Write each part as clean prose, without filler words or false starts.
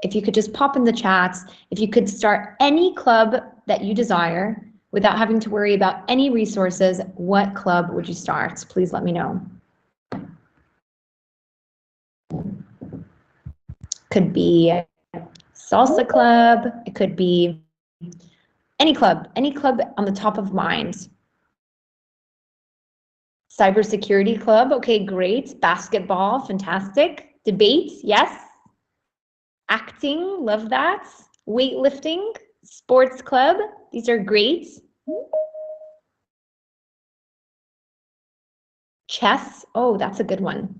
if you could just pop in the chats, if you could start any club that you desire without having to worry about any resources, what club would you start? Please let me know. Could be a salsa club, it could be any club on the top of mind. Cybersecurity club, okay, great. Basketball, fantastic. Debates, yes. Acting, love that. Weightlifting, sports club, these are great. Chess, oh, that's a good one.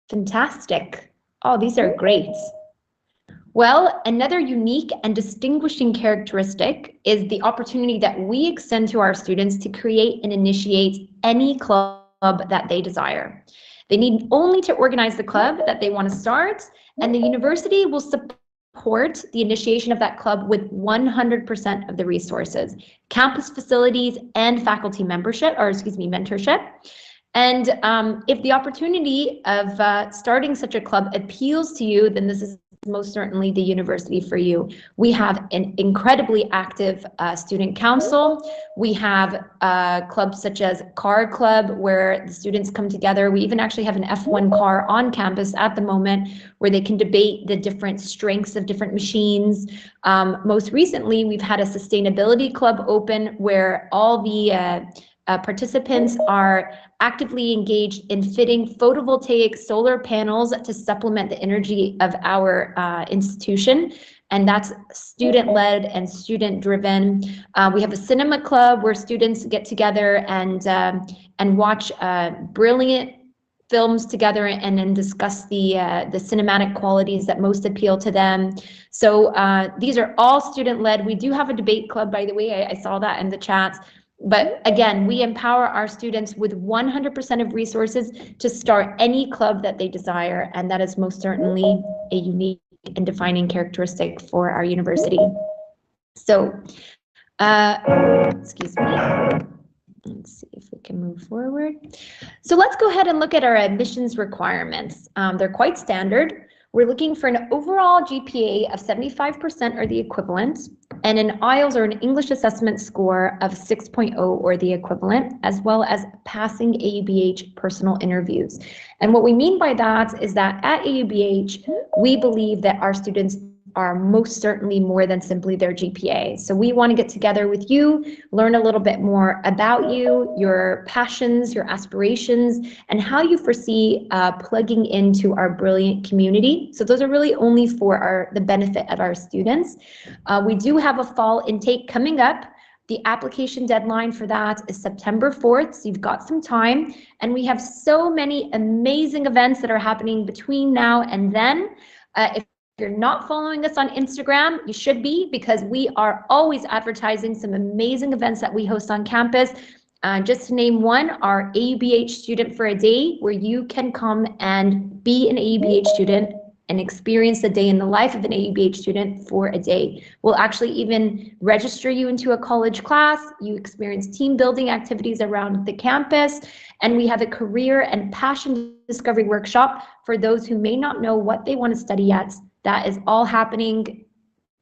Fantastic. Oh, these are great. Well, another unique and distinguishing characteristic is the opportunity that we extend to our students to create and initiate any club that they desire. They need only to organize the club that they want to start, and the university will support the initiation of that club with 100% of the resources, campus facilities, and faculty membership, or excuse me, mentorship. And if the opportunity of starting such a club appeals to you, then this is most certainly the university for you. We have an incredibly active student council. We have clubs such as Car Club, where the students come together. We even actually have an F1 car on campus at the moment where they can debate the different strengths of different machines. Most recently, we've had a sustainability club open where all the participants are actively engaged in fitting photovoltaic solar panels to supplement the energy of our institution. And that's student-led and student-driven. We have a cinema club where students get together and watch brilliant films together and then discuss the cinematic qualities that most appeal to them. So these are all student-led. We do have a debate club, by the way. I saw that in the chats. But again, we empower our students with 100% of resources to start any club that they desire, and that is most certainly a unique and defining characteristic for our university. So, excuse me. Let's see if we can move forward. So let's go ahead and look at our admissions requirements. They're quite standard. We're looking for an overall GPA of 75% or the equivalent, and an IELTS or an English assessment score of 6.0 or the equivalent, as well as passing AUBH personal interviews. And what we mean by that is that at AUBH, we believe that our students are most certainly more than simply their GPA. So we want to get together with you, learn a little bit more about you, your passions, your aspirations, and how you foresee plugging into our brilliant community. So those are really only for the benefit of our students. We do have a fall intake coming up. The application deadline for that is September 4th, so you've got some time. And we have so many amazing events that are happening between now and then. If you're not following us on Instagram, you should be, because we are always advertising some amazing events that we host on campus. Just to name one, our AUBH Student for a Day, where you can come and be an AUBH student and experience the day in the life of an AUBH student for a day. We'll actually even register you into a college class. You experience team building activities around the campus. And we have a career and passion discovery workshop for those who may not know what they want to study yet. That is all happening.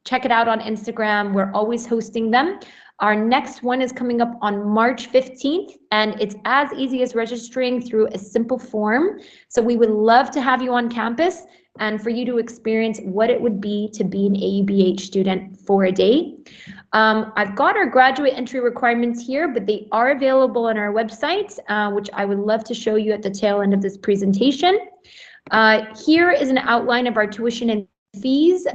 Check it out on Instagram. We're always hosting them. Our next one is coming up on March 15th, and it's as easy as registering through a simple form. So we would love to have you on campus and for you to experience what it would be to be an AUBH student for a day. I've got our graduate entry requirements here, but they are available on our website, which I would love to show you at the tail end of this presentation. Here is an outline of our tuition and fees,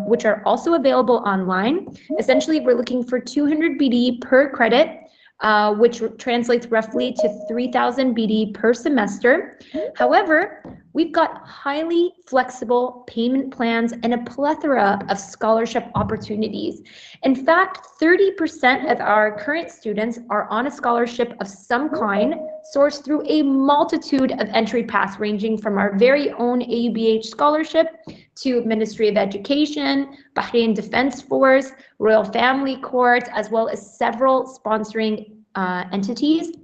which are also available online. Essentially, we're looking for 200 BD per credit, which translates roughly to 3,000 BD per semester. However, we've got highly flexible payment plans and a plethora of scholarship opportunities. In fact, 30% of our current students are on a scholarship of some kind, sourced through a multitude of entry paths, ranging from our very own AUBH scholarship to Ministry of Education, Bahrain Defense Force, Royal Family Court, as well as several sponsoring entities.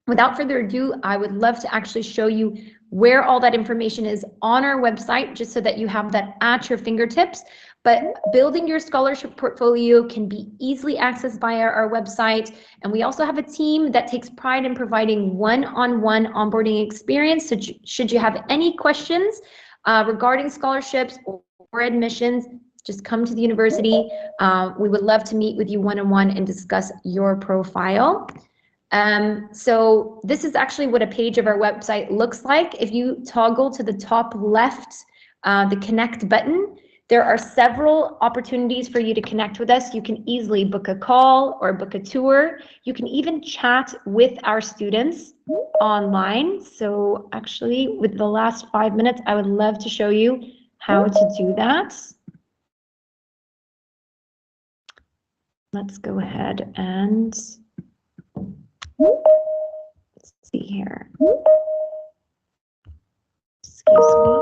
Without further ado, I would love to actually show you where all that information is on our website, just so that you have that at your fingertips. But building your scholarship portfolio can be easily accessed via our website. And we also have a team that takes pride in providing one-on-one onboarding experience. So should you have any questions regarding scholarships or admissions, just come to the university. We would love to meet with you one-on-one and discuss your profile. So this is actually what a page of our website looks like. If you toggle to the top left, the connect button, there are several opportunities for you to connect with us. You can easily book a call or book a tour. You can even chat with our students online. So actually, with the last 5 minutes, I would love to show you how to do that. Let's go ahead and let's see here. Excuse me.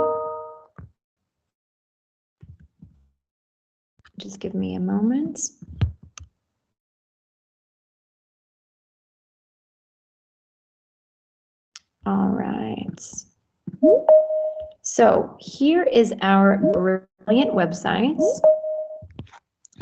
Just give me a moment. All right. So here is our brilliant website.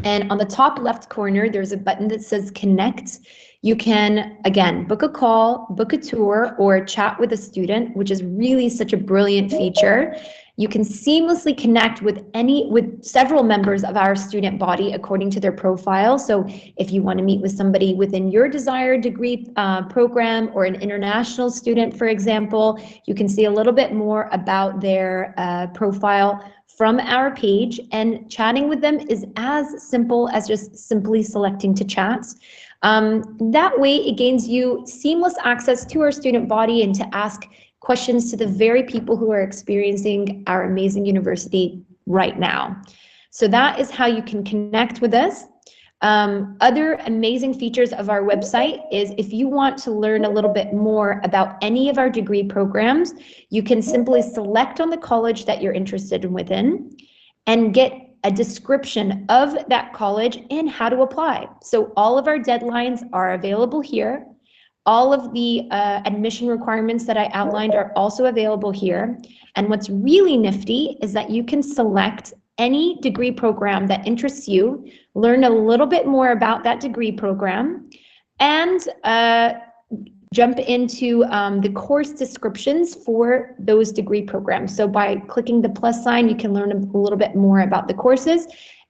And on the top left corner, there's a button that says connect. You can, again, book a call, book a tour, or chat with a student, which is really such a brilliant feature. You can seamlessly connect with several members of our student body according to their profile. So if you want to meet with somebody within your desired degree program, or an international student, for example, you can see a little bit more about their profile from our page, and chatting with them is as simple as just simply selecting to chat. That way it gains you seamless access to our student body and to ask questions to the very people who are experiencing our amazing university right now. So that is how you can connect with us. Other amazing features of our website is if you want to learn a little bit more about any of our degree programs, you can simply select on the college that you're interested within and get a description of that college and how to apply. So all of our deadlines are available here. All of the admission requirements that I outlined are also available here. And what's really nifty is that you can select any degree program that interests you, learn a little bit more about that degree program, and jump into the course descriptions for those degree programs. So by clicking the plus sign, you can learn a little bit more about the courses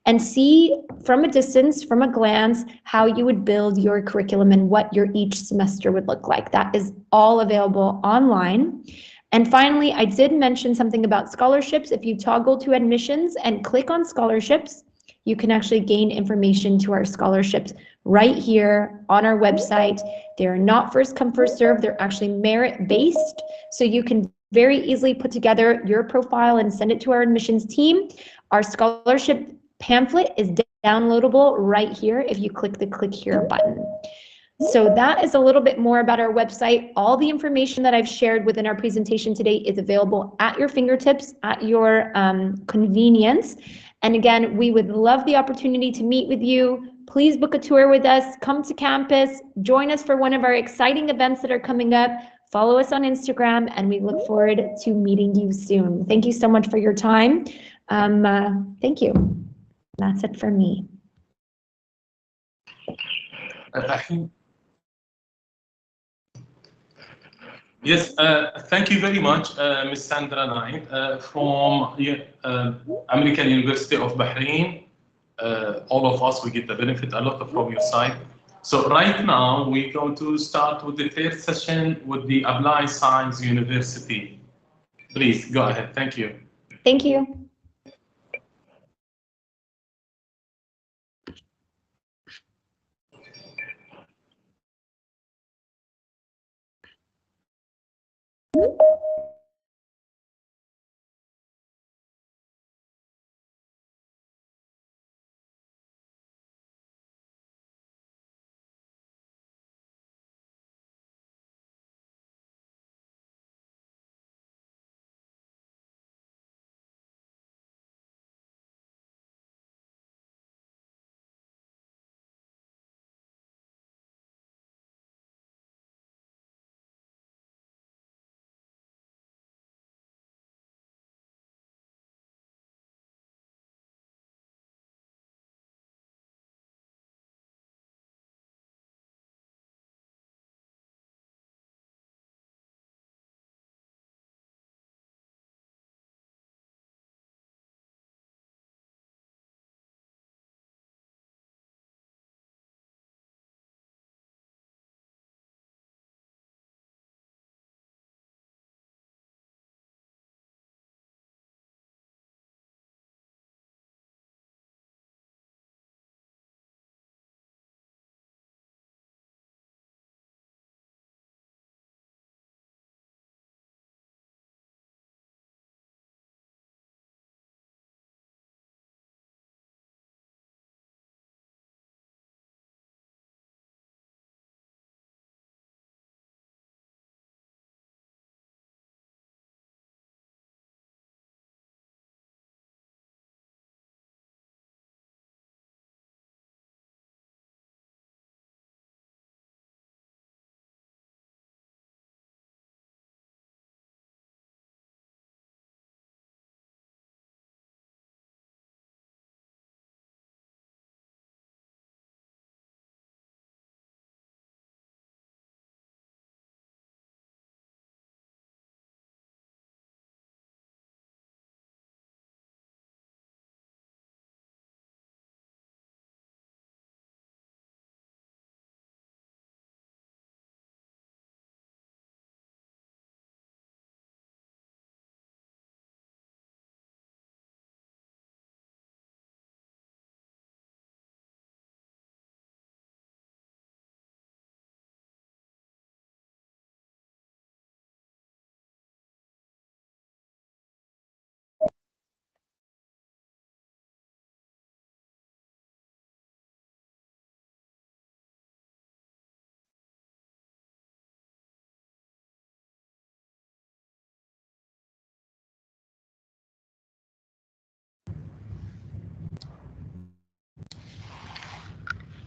and see from a distance, from a glance, how you would build your curriculum and what your each semester would look like. That is all available online. And finally, I did mention something about scholarships. If you toggle to admissions and click on scholarships, you can actually gain information to our scholarships right here on our website. They're not first come, first serve. They're actually merit-based. So you can very easily put together your profile and send it to our admissions team. Our scholarship pamphlet is downloadable right here if you click the click here button. So that is a little bit more about our website. All the information that I've shared within our presentation today is available at your fingertips, at your convenience. And again, we would love the opportunity to meet with you. Please book a tour with us, come to campus, join us for one of our exciting events that are coming up. Follow us on Instagram, and we look forward to meeting you soon. Thank you so much for your time. Thank you. That's it for me. Yes, thank you very much, Ms. Sandra Knight from American University of Bahrain. All of us, we get the benefit a lot from your side. So right now, we're going to start with the third session with the Applied Science University. Please, go ahead. Thank you. Thank you.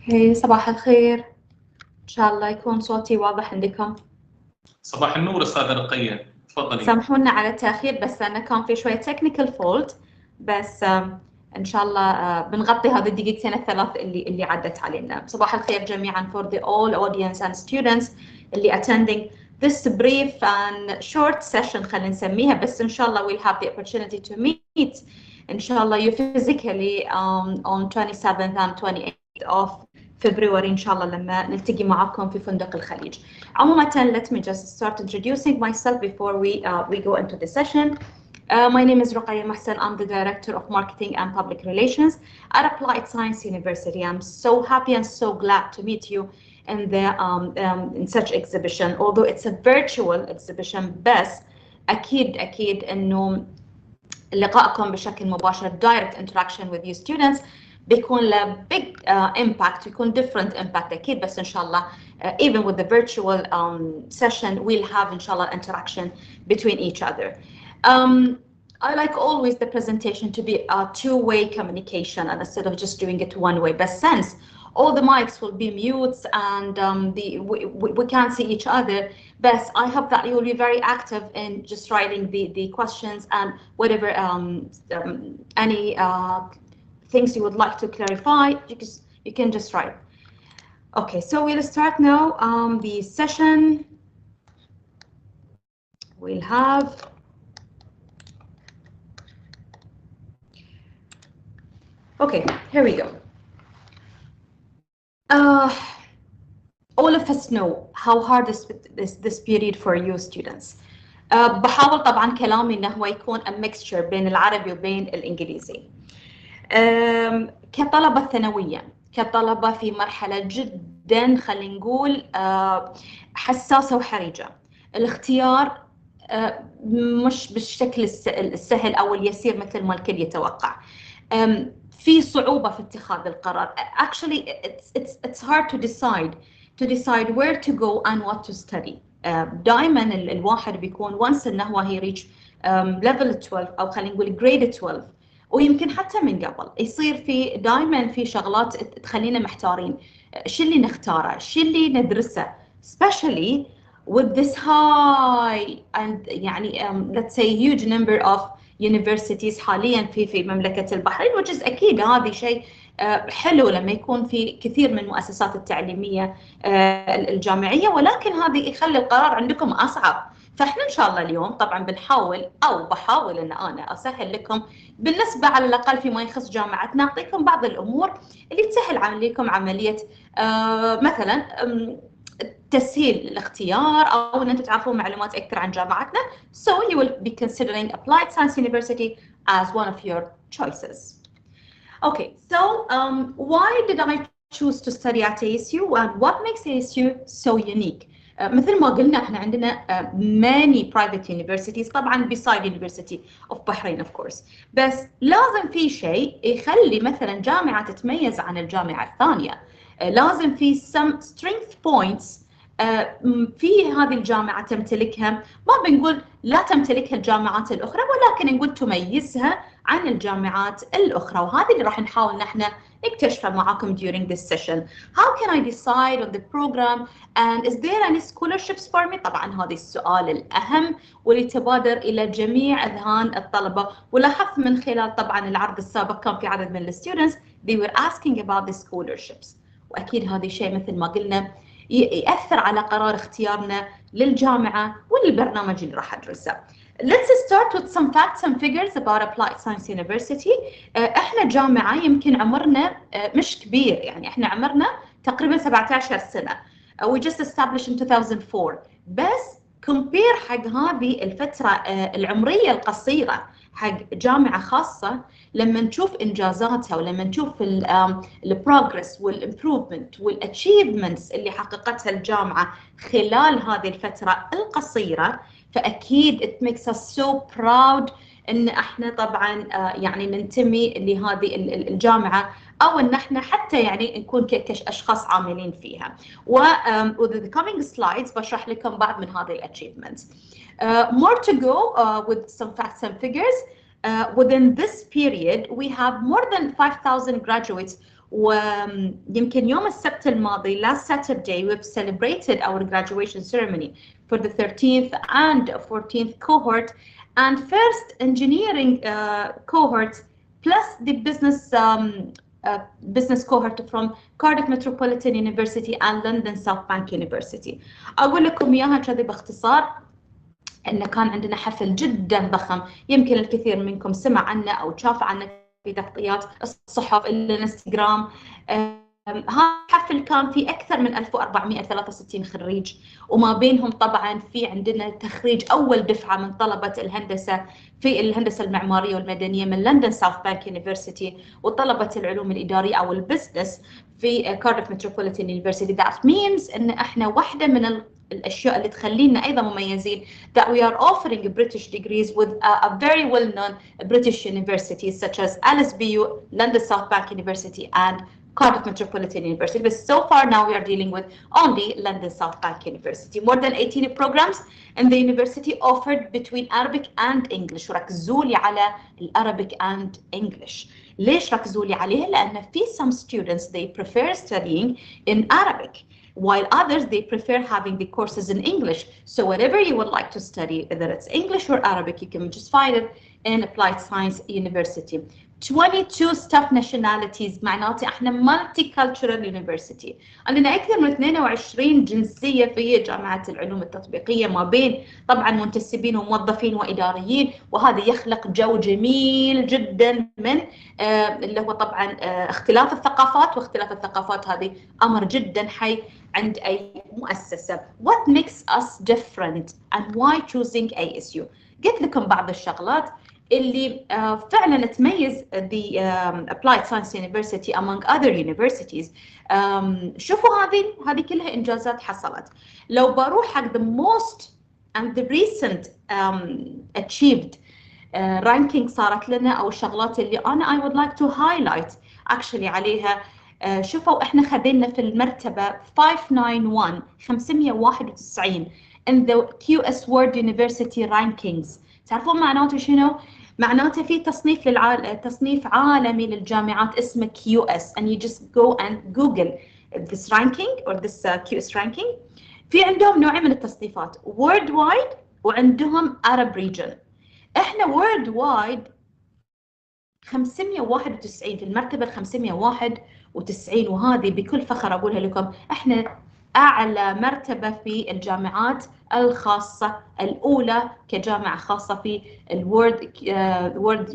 اوكي، صباح الخير. ان شاء الله يكون صوتي واضح عندكم. صباح النور استاذه رقيه، تفضلي. سامحونا على التاخير، بس انا كان في شويه تكنيكال فولت، بس ان شاء الله بنغطي هذه الدقيقتين الثلاث اللي عدت علينا. صباح الخير جميعا for the all audience and students اللي attending this brief and short session خلينا نسميها، بس ان شاء الله we'll have the opportunity to meet ان شاء الله you physically on 27th and 28th of February ان شاء الله لما نلتقي معكم في فندق الخليج. عموما let me just start introducing myself before we go into the session. My name is Ruqayya Mahsan. I'm the Director of Marketing and Public Relations at Applied Science University. I'm so happy and so glad to meet you in such exhibition. Although it's a virtual exhibition, بس أكيد إنه لقائكم بشكل مباشر direct interaction with you students بيكون له big impact، يكون different impact أكيد، بس إن شاء الله even with the virtual session we'll have إن شاء الله interaction between each other. I like always the presentation to be a two-way communication and instead of just doing it one way. But since all the mics will be mutes and we can't see each other, but I hope that you will be very active in just writing the questions and whatever any things you would like to clarify, you can just write. Okay, so we'll start now the session. We'll have okay, here we go. All of us know how hard this period for you students. بحاول طبعا كلامي انه هو يكون a mixture بين العربي وبين الانجليزي. كطلبة ثانوية، كطلبة في مرحلة جدا خلينا نقول حساسة وحرجة، الاختيار مش بالشكل السهل او اليسير مثل ما الكل يتوقع. في صعوبة في اتخاذ القرار. Actually it's hard to decide where to go and what to study. دائما الواحد بيكون once انه هو he reach level 12 او خلينا نقول grade 12 ويمكن حتى من قبل يصير في دائما في شغلات تخلينا محتارين شو اللي نختاره، شو اللي ندرسه، especially with this high and يعني let's say huge number of universities حاليا في مملكة البحرين، which is أكيد هذا شيء حلو لما يكون في كثير من المؤسسات التعليمية الجامعية، ولكن هذا يخلي القرار عندكم أصعب. فإحنا إن شاء الله اليوم طبعا بنحاول أو بحاول أن أنا أسهل لكم بالنسبة على الأقل فيما يخص جامعتنا، أعطيكم بعض الأمور اللي تسهل عليكم عملية مثلا تسهيل الاختيار أو أن أنتم تعرفون معلومات أكثر عن جامعتنا. So you will be considering Applied Science University as one of your choices. Okay, so why did I choose to study at ASU and what makes ASU so unique? مثل ما قلنا احنا عندنا many private universities طبعا beside University of Bahrain of course، بس لازم في شيء يخلي مثلا جامعة تتميز عن الجامعة الثانية. لازم في some strength points في هذه الجامعة تمتلكها، ما بنقول لا تمتلكها الجامعات الأخرى، ولكن نقول تميزها عن الجامعات الأخرى، وهذه اللي راح نحاول نحن نكتشفها معاكم during this session. How can I decide on the program and is there any scholarships for me؟ طبعا هذا السؤال الأهم واللي تبادر إلى جميع أذهان الطلبة، ولاحظت من خلال طبعا العرض السابق كان في عدد من الستودنتس they were asking about the scholarships، وأكيد هذا الشيء مثل ما قلنا يأثر على قرار اختيارنا للجامعة وللبرنامج اللي راح أدرسه. Let's start with some facts and figures about Applied Science University. احنا جامعة يمكن عمرنا مش كبير، يعني احنا عمرنا تقريبا 17 سنة. We just established in 2004. بس compare حق هذه الفترة العمرية القصيرة حق جامعة خاصة، لما نشوف إنجازاتها ولما نشوف البروجرس والإمبروفمنت والأتشيفمنتس اللي حققتها الجامعة خلال هذه الفترة القصيرة، فأكيد it makes us so proud إن إحنا طبعاً يعني ننتمي لهذه الجامعة أو إن إحنا حتى يعني نكون كأشخاص عاملين فيها. with the coming slides بشرح لكم بعض من هذه الأتشيفمنتس. More to go with some facts and figures. Within this period, we have more than 5,000 graduates ويمكن يوم السبت الماضي last Saturday we've celebrated our graduation ceremony for the 13th and 14th cohort and first engineering cohort plus the business cohort from Cardiff Metropolitan University and London South Bank University. أقول لكم إياها كذا باختصار إن كان عندنا حفل جدا ضخم، يمكن الكثير منكم سمع عنه أو شاف عنه في تغطيات الصحف الانستغرام. هذا الحفل كان فيه أكثر من 1463 خريج، وما بينهم طبعا في عندنا تخريج أول دفعة من طلبة الهندسة في الهندسة المعمارية والمدنية من لندن ساوث بانك يونيفرسيتي، وطلبة العلوم الإدارية أو البزنس في كارديف متروبوليتان يونيفرسيتي. That means إن إحنا واحدة من الأشياء اللي تخلينا أيضا مميزين that we are offering British degrees with a very well-known British universities such as LSBU, London South Bank University and Cardiff Metropolitan University. But so far now we are dealing with only London South Bank University. More than 18 programs in the university offered between Arabic and English. ركزوا لي على Arabic and English. ليش ركزوا لي عليها؟ لأن في some students they prefer studying in Arabic, while others they prefer having the courses in English. So whatever you would like to study, whether it's English or Arabic, you can just find it in Applied Science University. 22 staff nationalities، معناته احنا multicultural university. عندنا اكثر من 22 جنسيه في جامعه العلوم التطبيقيه، ما بين طبعا منتسبين وموظفين واداريين، وهذا يخلق جو جميل جدا من اللي هو طبعا اختلاف الثقافات، واختلاف الثقافات هذه امر جدا حي عند اي مؤسسه. What makes us different and why choosing ASU؟ قلت لكم بعض الشغلات اللي فعلا تميز the Applied Science University among other universities. شوفوا هذه كلها إنجازات حصلت. لو بروح حق the most and the recent achieved ranking صارت لنا أو الشغلات اللي أنا I would like to highlight actually عليها. شوفوا إحنا خذينا في المرتبة 591 in the QS World University rankings. تعرفون معناته شنو؟ معناته في تصنيف تصنيف عالمي للجامعات اسمه QS and you just go and Google this ranking or this QS ranking. في عندهم نوعين من التصنيفات worldwide وعندهم Arab region. احنا worldwide 591 في المرتبة 591 وهذه بكل فخر أقولها لكم احنا أعلى مرتبة في الجامعات الخاصة الأولى كجامعة خاصة في الورد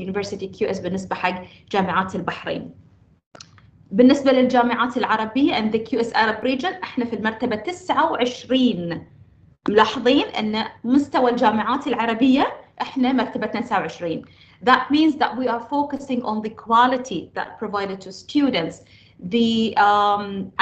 يونيفرسيتي QS بالنسبة حق جامعات البحرين. بالنسبة للجامعات العربية and the QS Arab region احنا في المرتبة 29. ملاحظين أن مستوى الجامعات العربية احنا مرتبتنا 29. That means that we are focusing on the quality that provided to students, the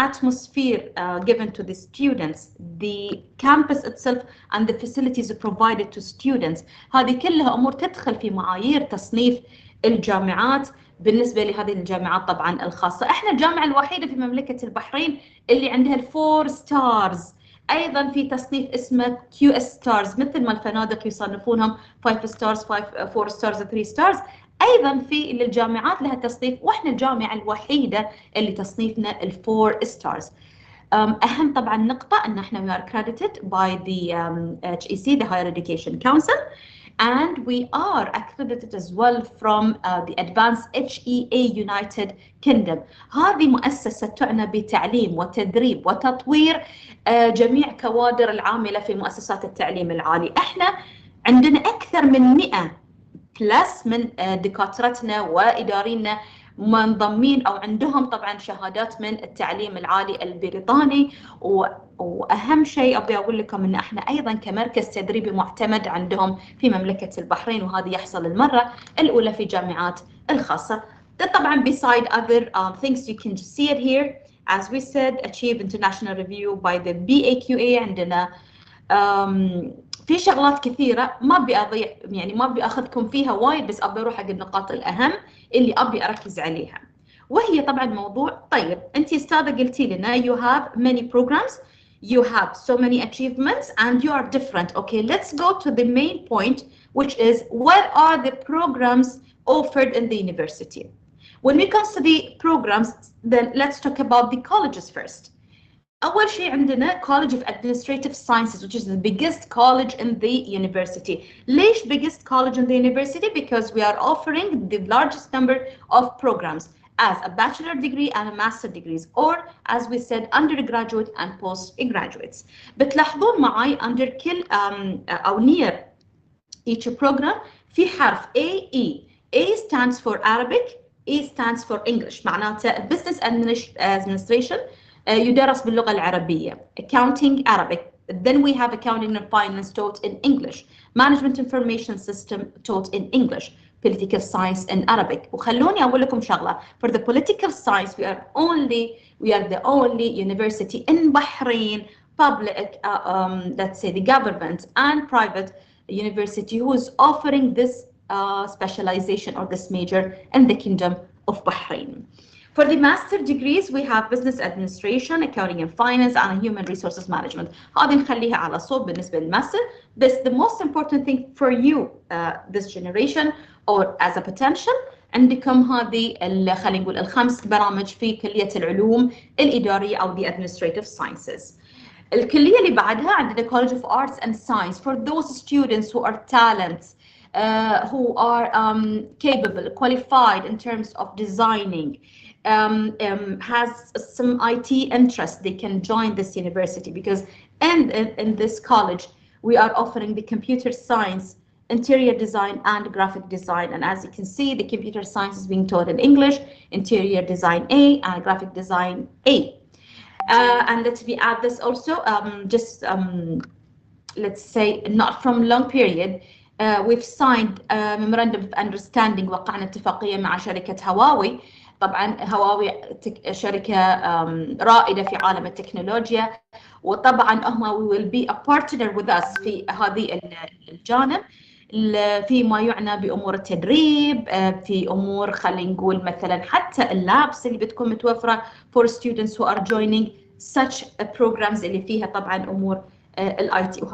atmosphere given to the students, the campus itself and the facilities provided to students. هذه كلها أمور تدخل في معايير تصنيف الجامعات بالنسبة لهذه الجامعات طبعا الخاصة. احنا الجامعة الوحيدة في مملكة البحرين اللي عندها ال4 stars. أيضا في تصنيف اسمه QS stars مثل ما الفنادق يصنفونهم 5 stars 4 stars 3 stars. أيضا في للجامعات لها تصنيف، وإحنا الجامعة الوحيدة اللي تصنيفنا ال4 stars. أهم طبعا نقطة أن إحنا we are accredited by the HEC, the Higher Education Council, and we are accredited as well from the Advanced HEA United Kingdom. هذه مؤسسة تعنى بتعليم وتدريب وتطوير جميع كوادر العاملة في مؤسسات التعليم العالي. إحنا عندنا أكثر من 100 بلس من دكاترتنا وإدارينا منضمين أو عندهم طبعا شهادات من التعليم العالي البريطاني. وأهم شيء أبي أقول لكم أن احنا أيضا كمركز تدريبي معتمد عندهم في مملكة البحرين، وهذا يحصل المرة الأولى في جامعات الخاصة. طبعا beside other things you can just see it here as we said achieve international review by the BAQA. عندنا في شغلات كثيرة ما أبي أضيع يعني ما أبي أخذكم فيها وايد، بس أبي أروح حق النقاط الأهم اللي أبي أركز عليها، وهي طبعا موضوع طيب أنتي أستاذة قلتي لنا you have many programs, you have so many achievements and you are different. Okay, let's go to the main point which is what are the programs offered in the university. When we come to the programs, then let's talk about the colleges first. أول شيء عندنا College of Administrative Sciences, which is the biggest college in the university. ليش biggest college in the university? Because we are offering the largest number of programs as a bachelor degree and a master degrees, or as we said, undergraduate and postgraduates. بتلاحظون معي under كل أو near each program في حرف A, E. A stands for Arabic, E stands for English. معناته Business Administration يدرس باللغة العربية. Accounting Arabic. Then we have Accounting and Finance taught in English. Management Information System taught in English. Political Science in Arabic. وخلوني أقول لكم شغلة. For the Political Science, we are the only university in Bahrain, public, let's say the government and private university who is offering this specialization or this major in the Kingdom of Bahrain. For the master degrees, we have Business Administration, Accounting and Finance, and Human Resources Management. هذه نخليها على صوب بالنسبة للماستر. This the most important thing for you, this generation, or as a potential, عندكم هذه خلينا نقول الخمس برامج في كلية العلوم الإدارية أو the Administrative Sciences. الكلية اللي بعدها عندنا College of Arts and Science for those students who are talents, who are capable, qualified in terms of designing, has some IT interest, they can join this university because in this college we are offering the computer science, interior design and graphic design. And as you can see, the computer science is being taught in English, interior design A and graphic design A. And let me add this also, let's say not from long period, we've signed a memorandum of understanding, وقعنا اتفاقية مع شركة هواوي. طبعا هواوي شركة رائدة في عالم التكنولوجيا، وطبعا هم we will be a partner with us في هذه الجانب فيما يعنى بأمور التدريب، في أمور خلينا نقول مثلا حتى اللابس اللي بتكون متوفرة for students who are joining such programs اللي فيها طبعا أمور الIT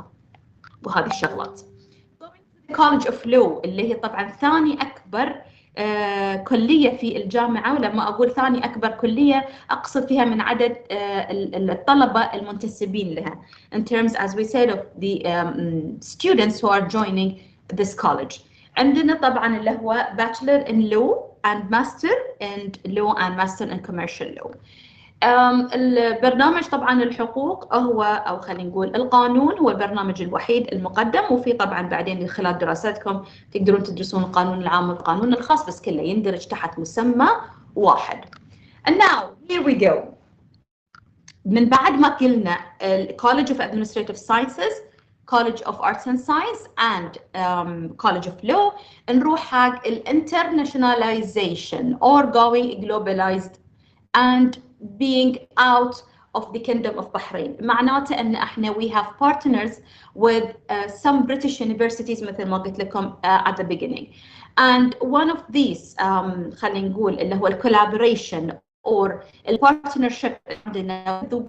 وهذه الشغلات. College of Law اللي هي طبعا ثاني أكبر كلية في الجامعة، ولما أقول ثاني أكبر كلية أقصد فيها من عدد الطلبة المنتسبين لها in terms as we said of the students who are joining this college. عندنا طبعا اللي هو Bachelor in Law and Master in Law and Master in Commercial Law. البرنامج طبعا الحقوق هو أو خلينا نقول القانون هو البرنامج الوحيد المقدم، وفي طبعا بعدين من خلال دراستكم تقدرون تدرسون القانون العام والقانون الخاص، بس كله يندرج تحت مسمى واحد. And now here we go. من بعد ما قلنا College of Administrative Sciences, College of Arts and Science and College of Law، نروح حق internationalization or going globalized and being out of the Kingdom of Bahrain. معناته أن احنا we have partners with some British universities مثل ما قلت لكم at the beginning. And one of these خلينا نقول اللي هو collaboration or partnership عندنا the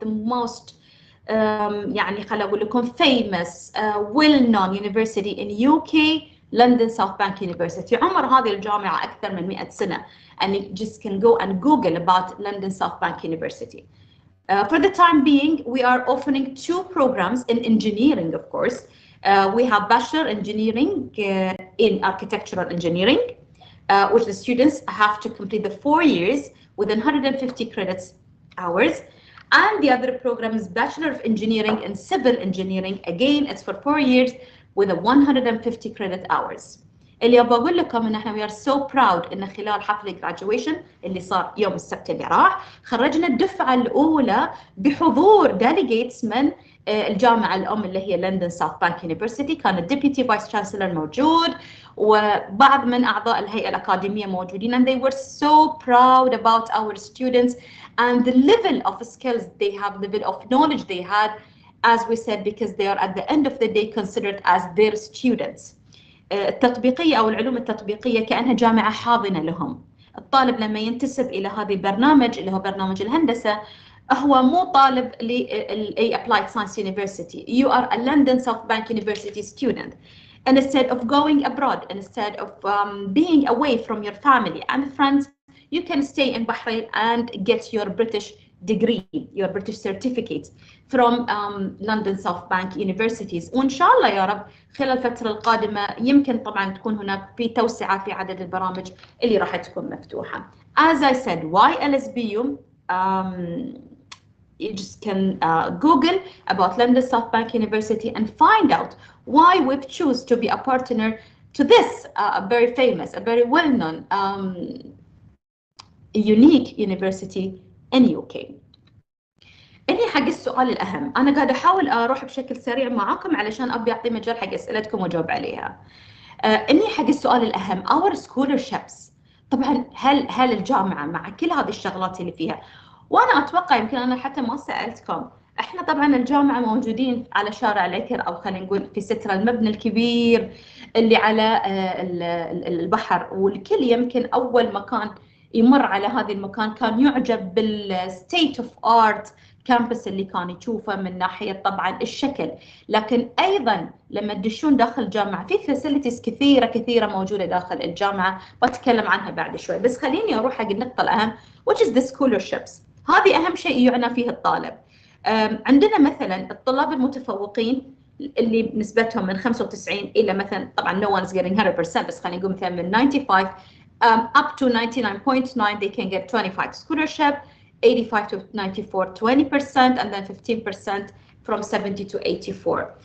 most يعني خلينا أقول لكم famous well-known university in UK, London South Bank University. عمر هذه الجامعة أكثر من 100 سنة. And you just can go and Google about London South Bank University. For the time being, we are offering two programs in engineering, of course. We have Bachelor Engineering in Architectural Engineering, which the students have to complete the 4 years with 150 credits hours. And the other program is Bachelor of Engineering in Civil Engineering. Again, it's for 4 years with 150 credit hours. اللي أبغى أقول لكم إن إحنا we are so proud إن خلال حفل graduation اللي صار يوم السبت اللي راح خرجنا الدفعة الأولى بحضور delegates من الجامعة الأم اللي هي London South Bank University. كان الديبيوتي فايس تشانسلر موجود وبعض من أعضاء الهيئة الأكاديمية موجودين, and they were so proud about our students and the level of skills they have, the level of knowledge they had, as we said, because they are at the end of the day considered as their students. التطبيقية أو العلوم التطبيقية كأنها جامعة حاضنة لهم. الطالب لما ينتسب إلى هذا البرنامج اللي هو برنامج الهندسة هو مو طالب ل Applied Science University. You are a London South Bank University student. instead of going abroad, instead of being away from your family and friends, you can stay in Bahrain and get your British degree, your British certificate from London South Bank Universities. وإن شاء الله يا رب خلال الفترة القادمة يمكن طبعا تكون هناك في توسعة في عدد البرامج اللي راح تكون مفتوحة. As I said, why LSBU? You just can Google about London South Bank University and find out why we've choose to be a partner to this very famous, a very well-known, unique university in UK. إني حق السؤال الأهم، أنا قاعدة أحاول أروح بشكل سريع معاكم علشان أبي أعطي مجال حق أسئلتكم وأجاوب عليها. إني حق السؤال الأهم our scholarships. طبعا هل الجامعة مع كل هذه الشغلات اللي فيها، وأنا أتوقع يمكن أنا حتى ما سألتكم، إحنا طبعا الجامعة موجودين على شارع العكر، أو خلينا نقول في سترة، المبنى الكبير اللي على البحر، والكل يمكن أول مكان يمر على هذا المكان كان يعجب بالستيت اوف ارت كامبس اللي كان يشوفه من ناحيه طبعا الشكل، لكن ايضا لما تدشون داخل الجامعه في فاسيلتيز كثيره موجوده داخل الجامعه، بتكلم عنها بعد شوي. بس خليني اروح حق النقطه الاهم which is the scholarships. هذه اهم شيء يعنى فيه الطالب. عندنا مثلا الطلاب المتفوقين اللي نسبتهم من 95 الى مثلا، طبعا no one is getting 100%، بس خلينا نقول مثلا من 95 up to 99.9 they can get 25 scholarship, 85 to 94 20%, and then 15% from 70 to 84.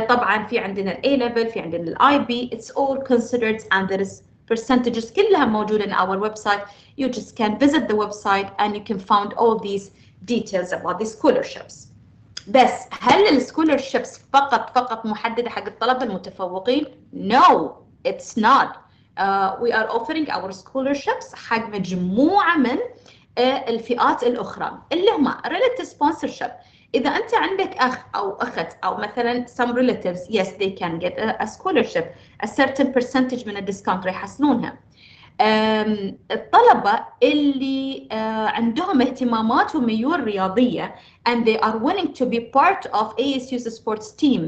طبعا في عندنا ال A level، في عندنا ال IB. It's all considered and there is percentages كلها موجودة in our website. You just can visit the website and you can find all these details about the scholarships. بس هل السكولرشيبس فقط محددة حق الطلبة المتفوقين؟ No, it's not. We are offering our scholarships حق مجموعة من الفئات الأخرى اللي هما relative sponsorship. إذا أنت عندك أخ أو أخت أو مثلا some relatives, yes they can get a scholarship, a certain percentage من الديسكاونت راح يحصلونها. الطلبة اللي عندهم اهتمامات وميول رياضية and they are willing to be part of ASU's sports team.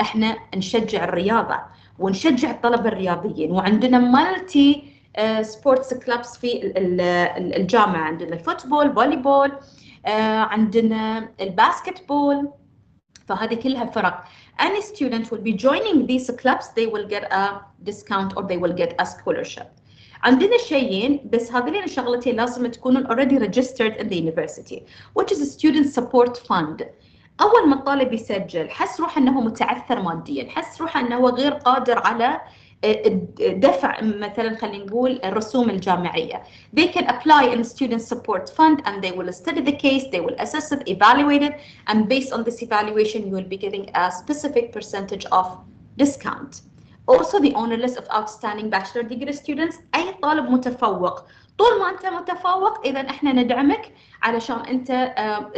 احنا نشجع الرياضة ونشجع الطلبة الرياضيين، وعندنا مالتي سبورتس كلابس في الجامعة. عندنا الفوتبول، فولي بول، عندنا الباسكت بول، فهذه كلها فرق. Any student will be joining these clubs, they will get a discount or they will get a scholarship. عندنا شيئين بس هذين الشغلتين لازم تكونوا already registered in the university, which is a student support fund. أول ما الطالب يسجل حس روحه أنه متعثر ماديا، حس روحه أنه غير قادر على دفع مثلا خلينا نقول الرسوم الجامعية. They can apply in student support fund and they will study the case, they will assess it, evaluate it, and based on this evaluation you will be getting a specific percentage of discount. Also the honor list of outstanding bachelor degree students. أي طالب متفوق طول ما أنت متفوق إذا إحنا ندعمك علشان أنت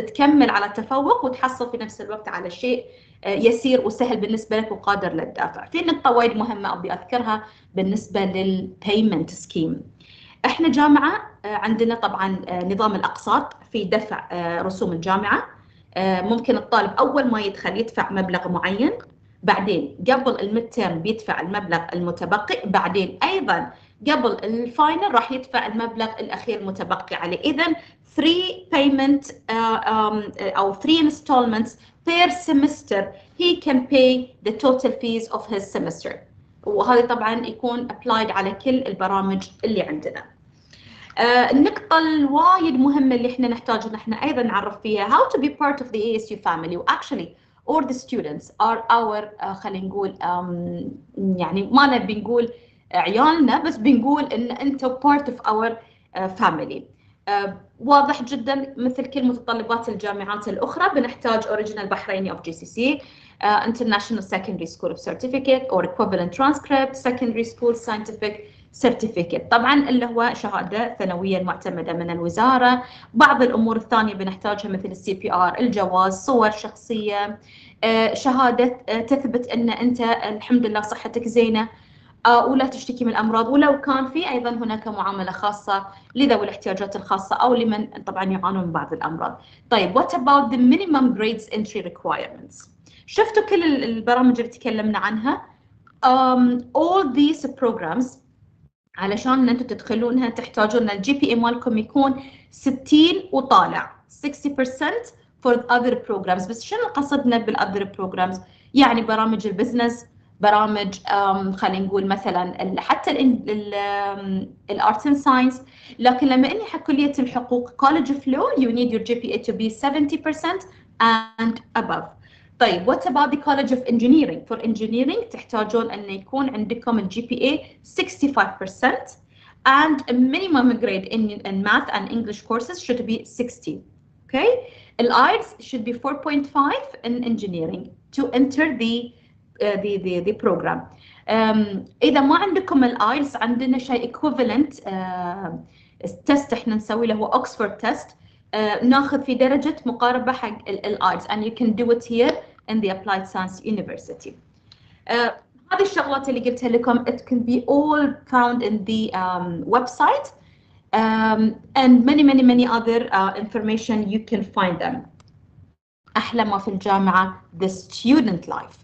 تكمل على التفوق وتحصل في نفس الوقت على شيء يسير وسهل بالنسبة لك وقادر للدافع. في نقطة وايد مهمة أبي أذكرها بالنسبة للبيمنت سكيم. إحنا جامعة عندنا طبعا نظام الأقساط في دفع رسوم الجامعة. ممكن الطالب أول ما يدخل يدفع مبلغ معين، بعدين قبل الميد تيرم بيدفع المبلغ المتبقي، بعدين أيضا قبل الفاينل راح يدفع المبلغ الأخير المتبقي عليه. إذا 3 payment أو 3 installments per semester he can pay the total fees of his semester. وهذا طبعا يكون applied على كل البرامج اللي عندنا. النقطة الوايد مهمة اللي احنا نحتاج ان احنا ايضا نعرف فيها how to be part of the ASU family. actually all the students are our خلينا نقول يعني ما نبي نقول عيالنا، بس بنقول ان انتم part of our family. واضح جدا مثل كل متطلبات الجامعات الأخرى بنحتاج Original Bahraini of GCC, International Secondary School of Certificate or Equivalent Transcript, Secondary School Scientific Certificate. طبعا اللي هو شهادة ثانوية معتمدة من الوزارة. بعض الأمور الثانية بنحتاجها مثل CPR، الجواز، صور شخصية، شهادة تثبت أن أنت الحمد لله صحتك زينة ولا تشتكي من الأمراض، ولو كان في أيضا هناك معاملة خاصة لذوي الاحتياجات الخاصة أو لمن طبعا يعانون من بعض الأمراض. طيب what about the minimum grades entry requirements؟ شفتوا كل البرامج اللي تكلمنا عنها؟ all these programs علشان انتم تدخلونها تحتاجون الجي بي اي مالكم يكون 60 وطالع 60% for other programs. بس شنو قصدنا بالother programs؟ يعني برامج البزنس، برامج خلينا نقول مثلا حتى الارتس اند ساينس. لكن لما اني حق كليه الحقوق college of law you need your GPA to be 70% and above. طيب what about the College of Engineering? For engineering تحتاجون أن يكون عندكم ال GPA 65% and a minimum grade in math and English courses should be 60. Okay? The IELTS should be 4.5 in engineering to enter the program. إذا ما عندكم ال IELTS عندنا شيء equivalent test احنا نسوي له هو Oxford test. ناخذ في درجة مقاربة حق ال IELTS and you can do it here in the Applied Science University. هذه الشغلات اللي قلتها لكم it can be all found in the website and many other information you can find them. أحلى ما في الجامعة the student life.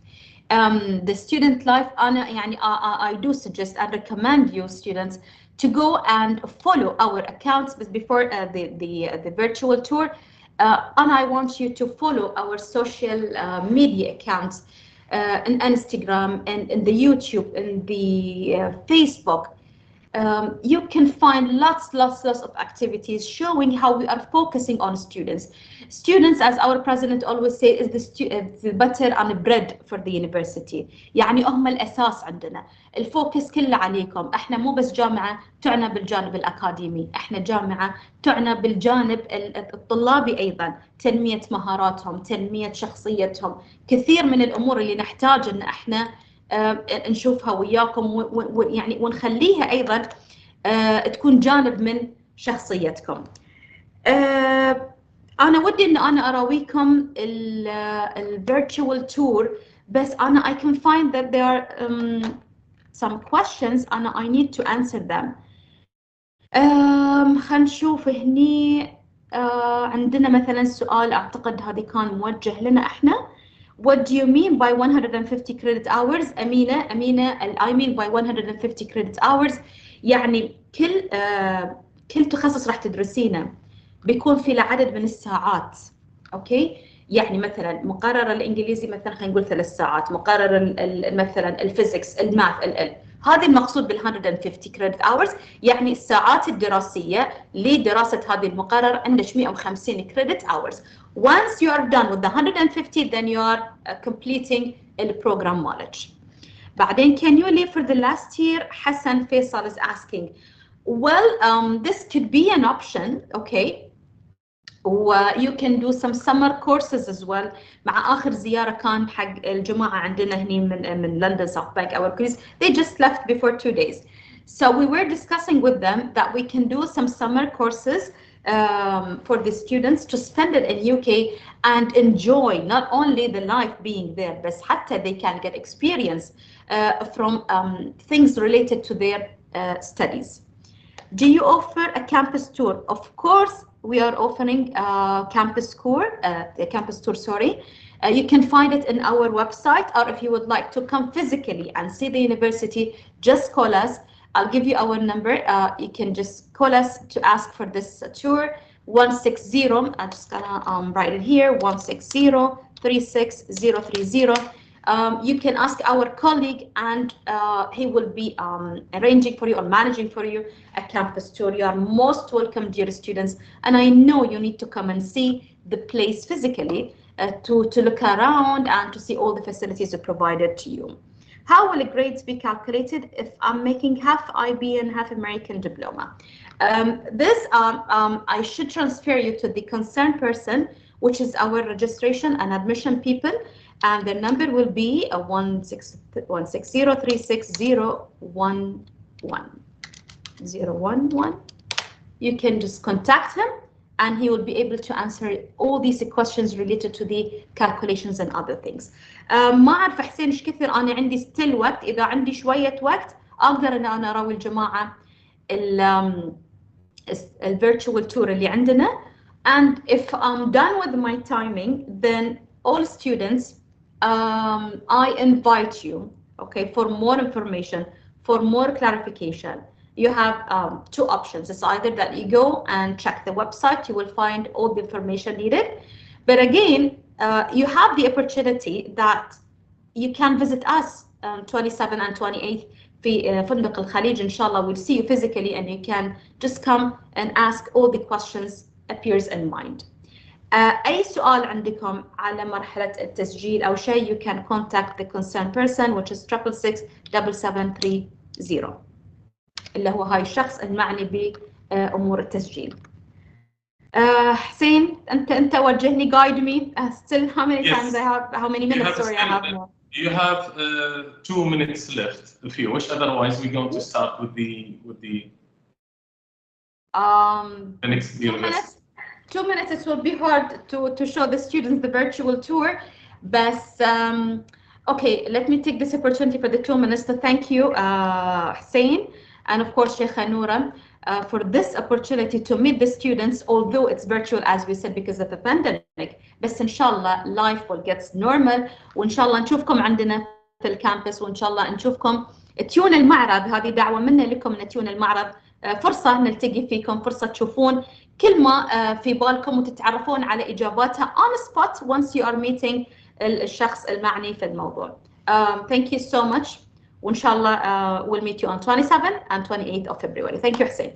The student life أنا يعني I do suggest and recommend you students to go and follow our accounts before the virtual tour. And I want you to follow our social media accounts in Instagram and in the YouTube and the Facebook. You can find lots of activities showing how we are focusing on students. Students, as our president always says, is the butter and bread for the university. يعني هم الأساس عندنا. الفوكس كله عليكم. احنا مو بس جامعة تعنى بالجانب الأكاديمي، احنا جامعة تعنى بالجانب الطلابي أيضا، تنمية مهاراتهم، تنمية شخصيتهم، كثير من الأمور اللي نحتاج إن احنا نشوفها وياكم يعني ونخليها ايضا تكون جانب من شخصيتكم. انا ودي ان انا اراويكم ال virtual tour بس انا I can find that there are some questions and I need to answer them. خلينا نشوف هني. عندنا مثلا سؤال اعتقد هذه كان موجه لنا احنا. What do you mean by 150 credit hours? أمينة I mean by 150 credit hours يعني كل تخصص راح تدرسينه بيكون في له عدد من الساعات. أوكي؟ يعني مثلا مقرر الإنجليزي مثلا خلينا نقول 3 ساعات، مقرر مثلا الفيزيكس، الماث، هذا المقصود بال 150 credit hours يعني الساعات الدراسية لدراسة هذه المقرر عندك 150 credit hours. Once you are done with the 150 then you are completing the program knowledge. بعدين can you leave for the last year? Hassan Faisal is asking. Well, this could be an option, okay. You can do some summer courses as well. مع آخر زيارة كان حق الجماعة عندنا هني من London South Bank our colleagues, they just left before 2 days. So we were discussing with them that we can do some summer courses for the students to spend it in UK and enjoy not only the life being there, but حتى they can get experience from things related to their studies. Do you offer a campus tour? Of course, we are offering a campus tour, sorry. You can find it in our website, or if you would like to come physically and see the university, just call us. I'll give you our number. You can just call us to ask for this tour. 160, I'm just gonna write it here, 160-36030. You can ask our colleague and he will be arranging for you or managing for you a campus tour. You are most welcome, dear students, and I know you need to come and see the place physically to look around and to see all the facilities provided to you. How will grades be calculated if I'm making half IB and half American diploma? This I should transfer you to the concerned person, which is our registration and admission people, and the number will be 160-360-011. You can just contact him and he will be able to answer all these questions related to the calculations and other things. ما أعرف حسين إيش كثر أنا عندي ستيل وقت. إذا عندي شوية وقت أقدر إن أنا أراوي الجماعة virtual tour اللي عندنا. And if I'm done with my timing, then all students, I invite you Okay, for more information, for more clarification, you have two options. It's either that you go and check the website, you will find all the information needed. But again, you have the opportunity that you can visit us 27 and 28 في فندق الخليج. إن شاء الله we'll see you physically and you can just come and ask all the questions appears in mind. أي سؤال عندكم على مرحلة التسجيل أو شيء you can contact the concerned person which is 666-7730 اللي هو هاي الشخص المعني بأمور التسجيل. حسين أنت وجهني guide me still how many times I have how many minutes sorry I have more. You have 2 minutes left if you wish, otherwise we're going to start with the next 2 minutes. 2 minutes, it will be hard to show the students the virtual tour, but okay, let me take this opportunity for the 2 minutes to thank you, Hussein, and of course, Sheikha Noura, for this opportunity to meet the students, although it's virtual, as we said, because of the pandemic, بس إن شاء الله life will get normal, وإن شاء الله نشوفكم عندنا في الكامبس، وإن شاء الله نشوفكم تيون المعرض. هذه دعوة منا لكم من تيون المعرض، فرصة نلتقي فيكم، فرصة تشوفون كل ما في بالكم وتتعرفون على إجاباتها on spot once you are meeting الشخص المعني في الموضوع. Thank you so much. وإن شاء الله we'll meet you on 27 and 28 of February. Thank you, Hussein.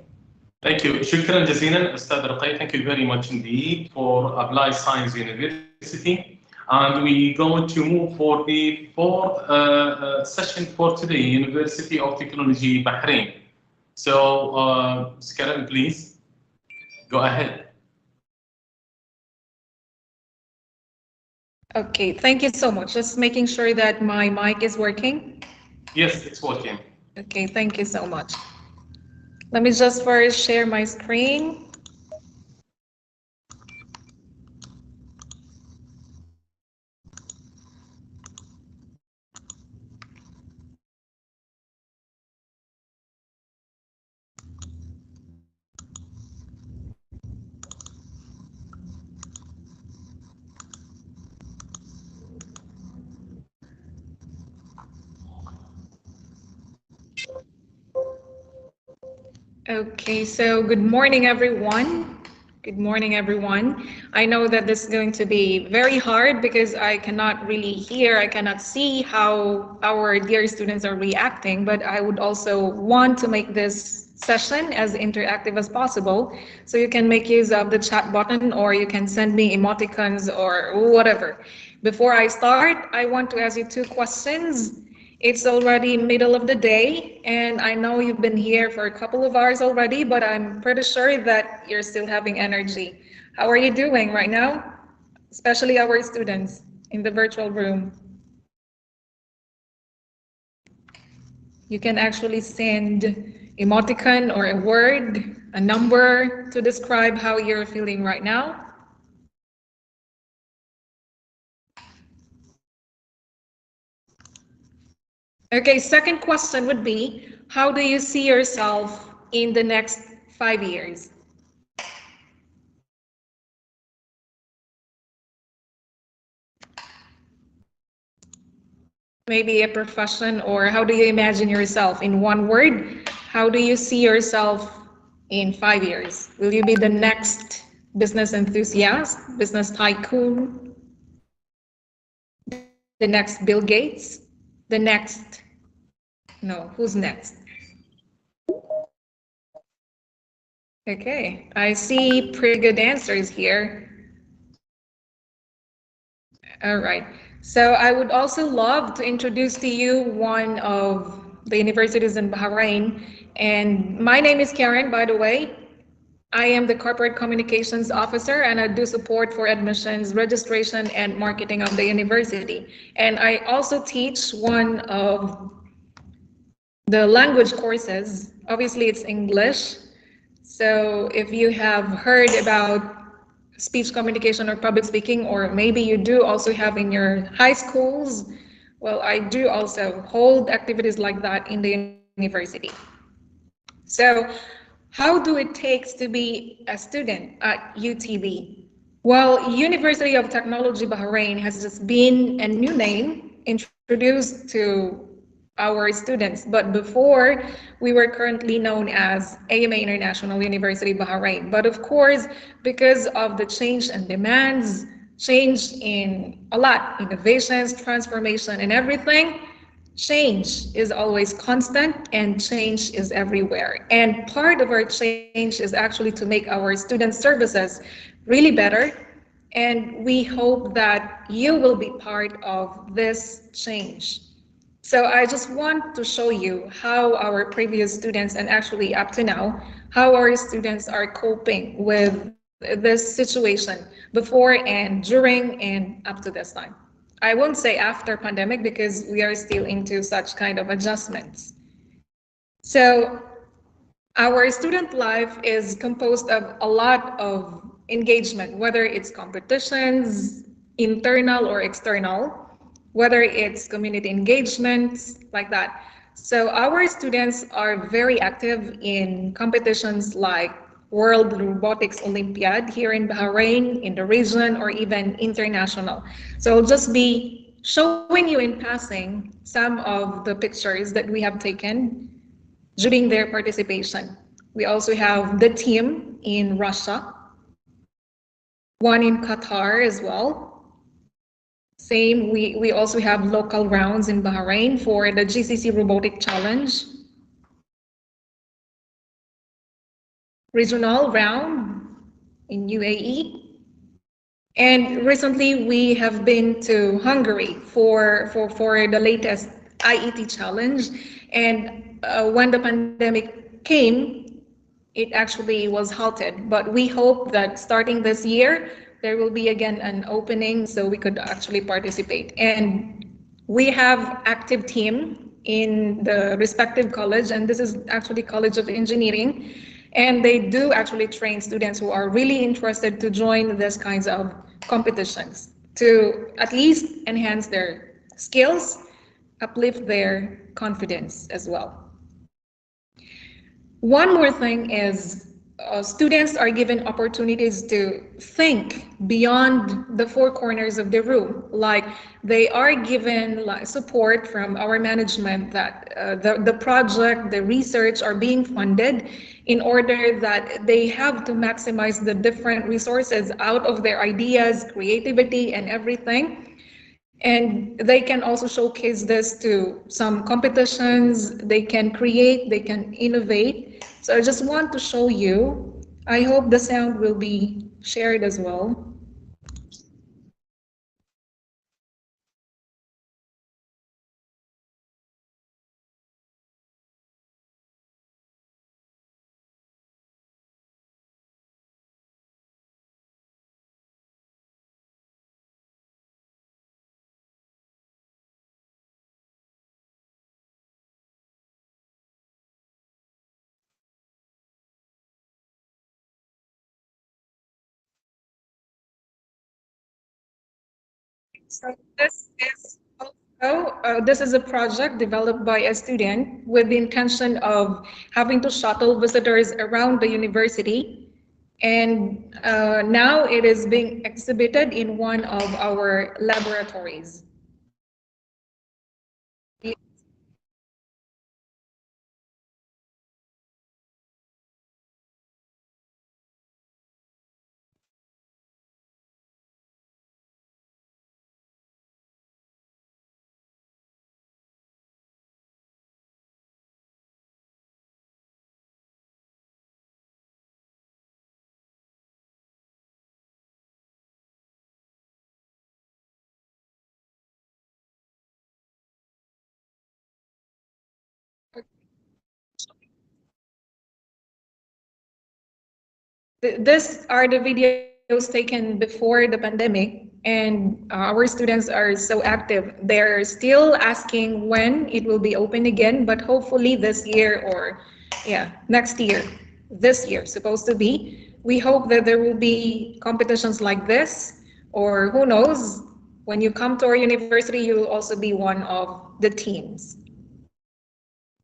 Thank you. شكرا جزيلا أستاذ رقية. Thank you very much indeed for Applied Science University. And we going to move for the fourth session for today, University of Technology, Bahrain. So, Karen, please go ahead. Okay, thank you so much. Just making sure that my mic is working. Yes, it's working. Okay, thank you so much. Let me just first share my screen. Okay, so good morning, everyone. Good morning, everyone. I know that this is going to be very hard because I cannot really hear, I cannot see how our dear students are reacting, but I would also want to make this session as interactive as possible. So you can make use of the chat button or you can send me emoticons or whatever. Before I start, I want to ask you 2 questions. It's already middle of the day, and I know you've been here for a couple of hours already, but I'm pretty sure that you're still having energy. How are you doing right now? Especially our students in the virtual room. You can actually send emoticon or a word, a number to describe how you're feeling right now. Okay, second question would be, how do you see yourself in the next 5 years? Maybe a profession, or how do you imagine yourself in one word? How do you see yourself in 5 years? Will you be the next business enthusiast, business tycoon, the next Bill Gates, the next, no, who's next? Okay, I see pretty good answers here. All right, so I would also love to introduce to you one of the universities in Bahrain. And my name is Karen, by the way. I am the Corporate Communications Officer, and I do support for admissions, registration, and marketing of the university. And I also teach one of the language courses. Obviously, it's English. So if you have heard about speech communication or public speaking, or maybe you do also have in your high schools, well, I do also hold activities like that in the university. So how do it takes to be a student at UTB? Well, University of Technology Bahrain has just been a new name introduced to our students. But before, we were currently known as AMA International University Bahrain. But of course, because of the change in demands, change in a lot, innovations, transformation, and everything, change is always constant and change is everywhere. And part of our change is actually to make our student services really better. And we hope that you will be part of this change. So I just want to show you how our previous students, and actually up to now, how our students are coping with this situation before and during and up to this time. I won't say after pandemic because we are still into such kind of adjustments. So our student life is composed of a lot of engagement, whether it's competitions, internal or external, whether it's community engagements, like that. So our students are very active in competitions like World Robotics Olympiad here in Bahrain, in the region, or even international. So I'll just be showing you in passing some of the pictures that we have taken during their participation. We also have the team in Russia, one in Qatar as well. Same, we also have local rounds in Bahrain for the GCC Robotic Challenge. Regional round in UAE. And recently we have been to Hungary for the latest IET challenge. And when the pandemic came, it actually was halted. But we hope that starting this year, there will be again an opening so we could actually participate. And we have active team in the respective college, and this is actually College of Engineering. And they do actually train students who are really interested to join these kinds of competitions to at least enhance their skills, uplift their confidence as well. One more thing is students are given opportunities to think beyond the four corners of the room. Like they are given support from our management that the project, the research are being funded in order that they have to maximize the different resources out of their ideas, creativity, and everything. And they can also showcase this to some competitions, they can create, they can innovate. So I just want to show you. I hope the sound will be shared as well. So this is a project developed by a student with the intention of having to shuttle visitors around the university. And now it is being exhibited in one of our laboratories. This are the videos taken before the pandemic, and our students are so active. They're still asking when it will be open again, but hopefully this year or next year. This year supposed to be. We hope that there will be competitions like this, or who knows, when you come to our university, you will also be one of the teams.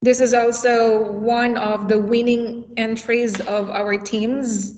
This is also one of the winning entries of our teams.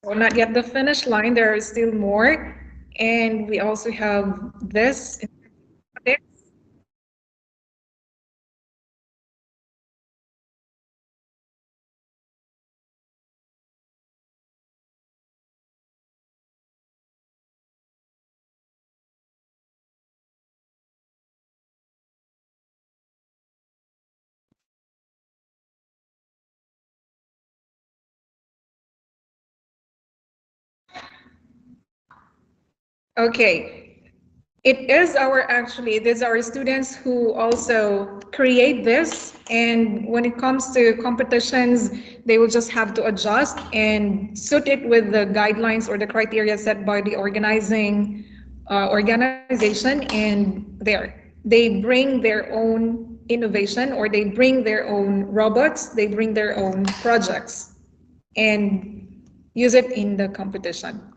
Well, not yet the finish line, there are still more. And we also have this. Okay, it is our students who also create this. And when it comes to competitions, they will just have to adjust and suit it with the guidelines or the criteria set by the organizing organization. And they bring their own innovation, or they bring their own robots, they bring their own projects and use it in the competition.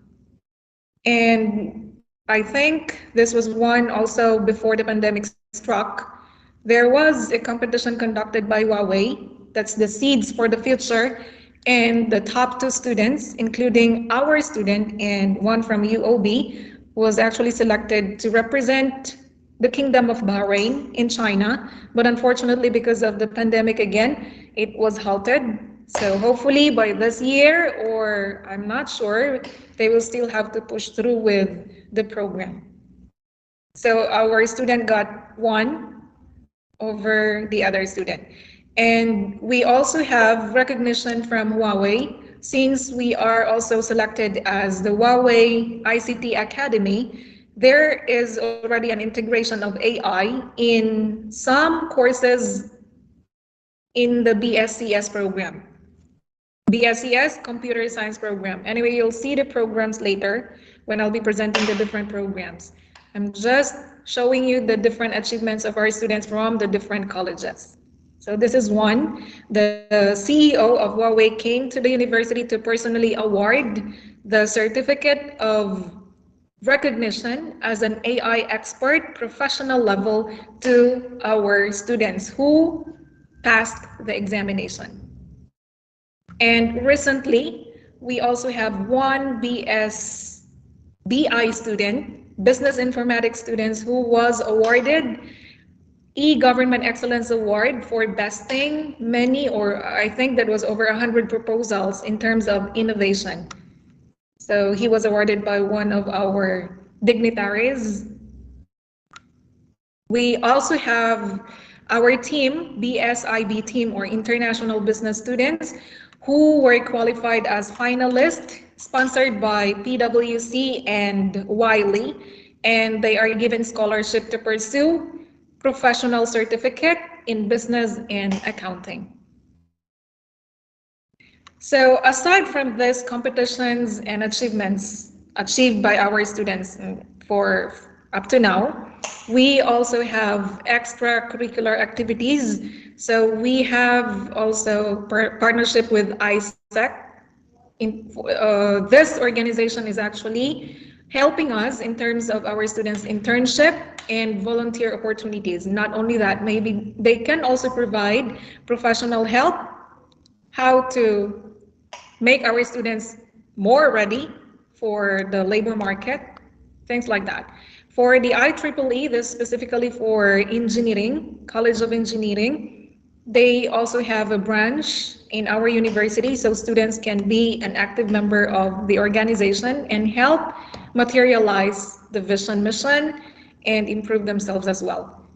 And I think this was one also before the pandemic struck. There was a competition conducted by Huawei, that's the Seeds for the Future, and the top two students, including our student and one from UOB, was actually selected to represent the Kingdom of Bahrain in China. But unfortunately, because of the pandemic again, it was halted. So hopefully by this year, or I'm not sure, they will still have to push through with the program. So our student got one over the other student. And we also have recognition from Huawei, since we are also selected as the Huawei ICT Academy. There is already an integration of AI in some courses in the BSCS program. BSCS, Computer Science Program. Anyway, you'll see the programs later when I'll be presenting the different programs. I'm just showing you the different achievements of our students from the different colleges. So this is one. The CEO of Huawei came to the university to personally award the certificate of recognition as an AI expert professional level to our students who passed the examination. And recently, we also have one BI student, Business Informatics students, who was awarded e-Government Excellence Award for besting many, or I think that was over 100 proposals in terms of innovation. So he was awarded by one of our dignitaries. We also have our team, BSIB team, or International Business Students, who were qualified as finalists, sponsored by PwC and Wiley, and they are given scholarship to pursue professional certificate in business and accounting. So aside from these competitions and achievements achieved by our students for up to now, we also have extracurricular activities. So we have also partnership with ISEC. This organization is actually helping us in terms of our students' internship and volunteer opportunities. Not only that, maybe they can also provide professional help, how to make our students more ready for the labor market, things like that. For the IEEE, this specifically for engineering, College of Engineering, they also have a branch in our university, so students can be an active member of the organization and help materialize the vision mission and improve themselves as well.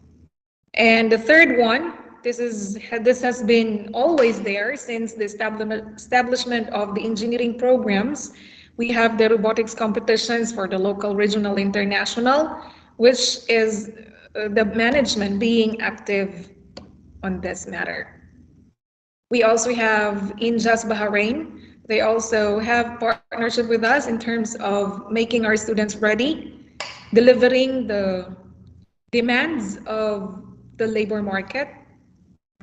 And the third one, this has been always there since the establishment of the engineering programs. We have the robotics competitions for the local, regional, international, which is the management being active on this matter. We also have Injas Bahrain. They also have partnership with us in terms of making our students ready, delivering the demands of the labor market.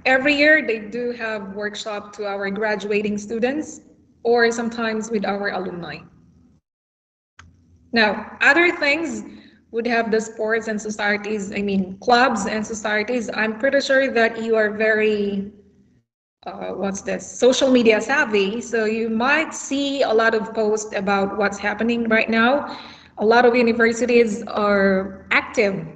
Every year, they do have workshop to our graduating students, or sometimes with our alumni. Now, other things would have the sports and societies, clubs and societies. I'm pretty sure that you are very what's this, social media savvy. So you might see a lot of posts about what's happening right now. A lot of universities are active.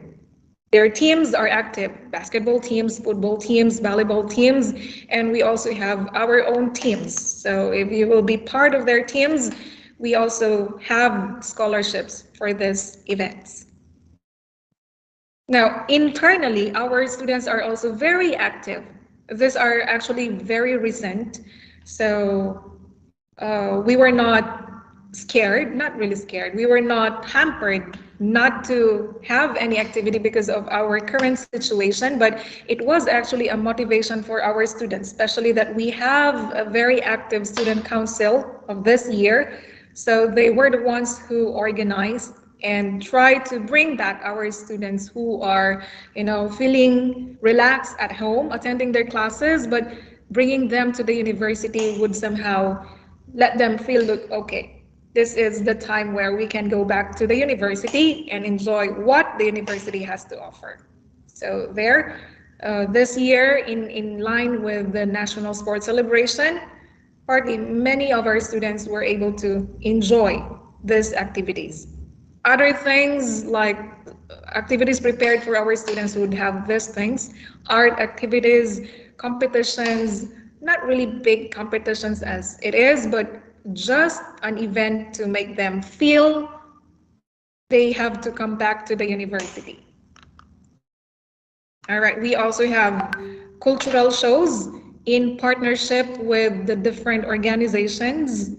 Their teams are active, basketball teams, football teams, volleyball teams, and we also have our own teams. So if you will be part of their teams, we also have scholarships for these events. Now, internally, our students are also very active. These are actually very recent. So we were not scared, not really scared. We were not hampered not to have any activity because of our current situation, but it was actually a motivation for our students, especially that we have a very active student council of this year. So they were the ones who organized and try to bring back our students who are, feeling relaxed at home, attending their classes, but bringing them to the university would somehow let them feel, look, okay, this is the time where we can go back to the university and enjoy what the university has to offer. So there, this year, in line with the National Sports Celebration, partly many of our students were able to enjoy these activities. Other things like activities prepared for our students would have these things, art activities, competitions, not really big competitions as it is, but just an event to make them feel they have to come back to the university. All right, we also have cultural shows in partnership with the different organizations.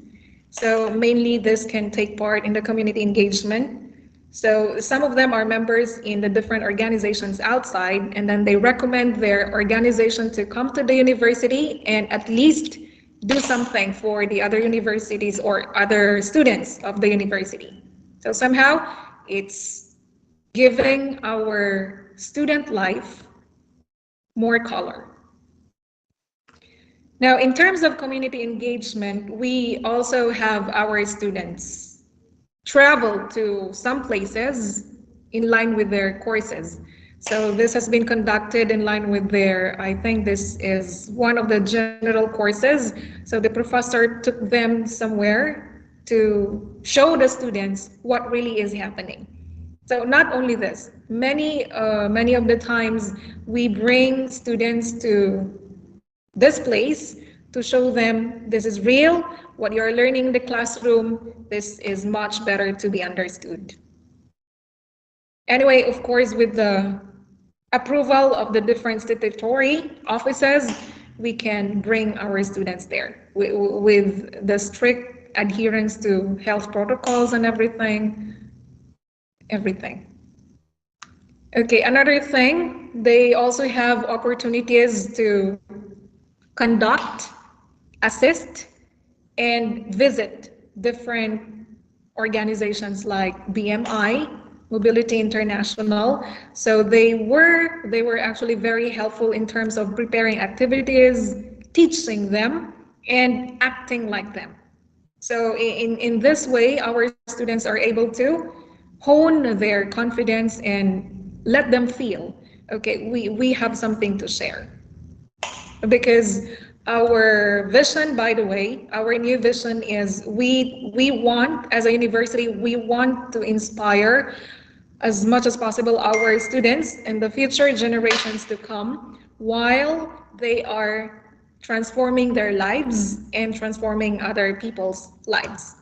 So mainly this can take part in the community engagement. So some of them are members in the different organizations outside, and then they recommend their organization to come to the university and at least do something for the other universities or other students of the university. So somehow it's giving our student life more color. Now, in terms of community engagement, we also have our students travel to some places in line with their courses. So this has been conducted in line with their, I think this is one of the general courses. So the professor took them somewhere to show the students what really is happening. So not only this, many of the times we bring students to this place to show them this is real, what you're learning in the classroom, this is much better to be understood. Anyway, of course, with the approval of the different statutory offices, we can bring our students there with the strict adherence to health protocols and everything. Okay, another thing, they also have opportunities to conduct, assist, and visit different organizations like BMI, Mobility International. So they were actually very helpful in terms of preparing activities, teaching them, and acting like them. So in this way, our students are able to hone their confidence and let them feel, okay, we have something to share. Because our vision, by the way, our new vision is we want, as a university, we want to inspire as much as possible our students and the future generations to come while they are transforming their lives and transforming other people's lives.